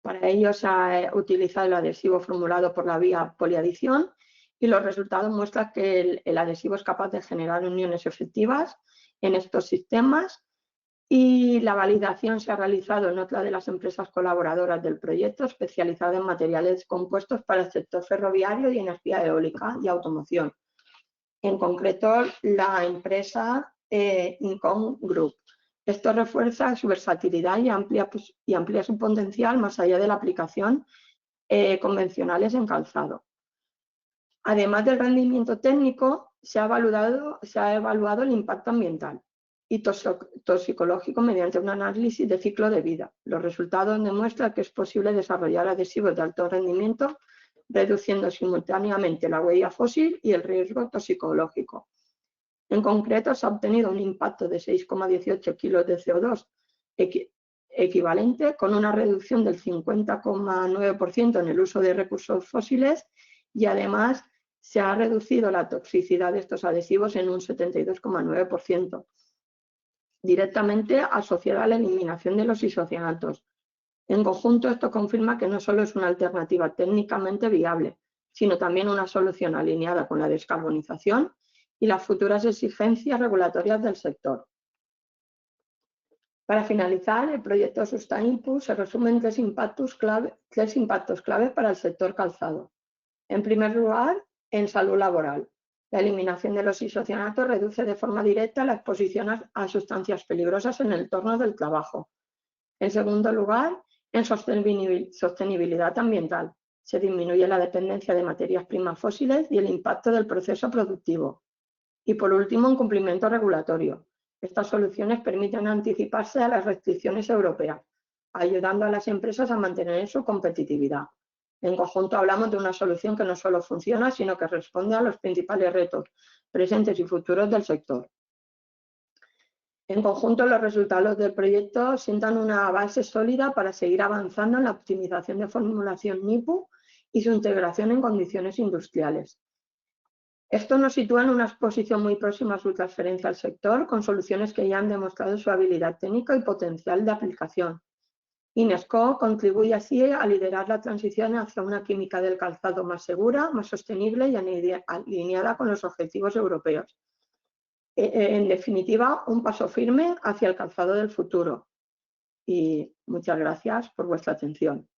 Para ello se ha utilizado el adhesivo formulado por la vía poliadición y los resultados muestran que el adhesivo es capaz de generar uniones efectivas en estos sistemas Y la validación se ha realizado en otra de las empresas colaboradoras del proyecto, especializada en materiales compuestos para el sector ferroviario y energía eólica y automoción. En concreto, la empresa Incon Group. Esto refuerza su versatilidad y amplía su potencial más allá de la aplicación convencionales en calzado. Además del rendimiento técnico, se ha evaluado el impacto ambiental y toxicológico mediante un análisis de ciclo de vida. Los resultados demuestran que es posible desarrollar adhesivos de alto rendimiento, reduciendo simultáneamente la huella fósil y el riesgo toxicológico. En concreto, se ha obtenido un impacto de 6,18 kilos de CO2 equivalente, con una reducción del 50,9% en el uso de recursos fósiles, y además se ha reducido la toxicidad de estos adhesivos en un 72,9%, directamente asociada a la eliminación de los isocianatos. En conjunto, esto confirma que no solo es una alternativa técnicamente viable, sino también una solución alineada con la descarbonización y las futuras exigencias regulatorias del sector. Para finalizar, el proyecto SustaInPu se resume en tres impactos clave para el sector calzado. En primer lugar, en salud laboral. La eliminación de los isocianatos reduce de forma directa la exposición a sustancias peligrosas en el entorno del trabajo. En segundo lugar, en sostenibilidad ambiental. Se disminuye la dependencia de materias primas fósiles y el impacto del proceso productivo. Y por último, en cumplimiento regulatorio. Estas soluciones permiten anticiparse a las restricciones europeas, ayudando a las empresas a mantener su competitividad. En conjunto hablamos de una solución que no solo funciona, sino que responde a los principales retos presentes y futuros del sector. En conjunto, los resultados del proyecto sientan una base sólida para seguir avanzando en la optimización de formulación NIPU y su integración en condiciones industriales. Esto nos sitúa en una posición muy próxima a su transferencia al sector, con soluciones que ya han demostrado su habilidad técnica y potencial de aplicación. Inesco contribuye así a liderar la transición hacia una química del calzado más segura, más sostenible y alineada con los objetivos europeos. En definitiva, un paso firme hacia el calzado del futuro. Y muchas gracias por vuestra atención.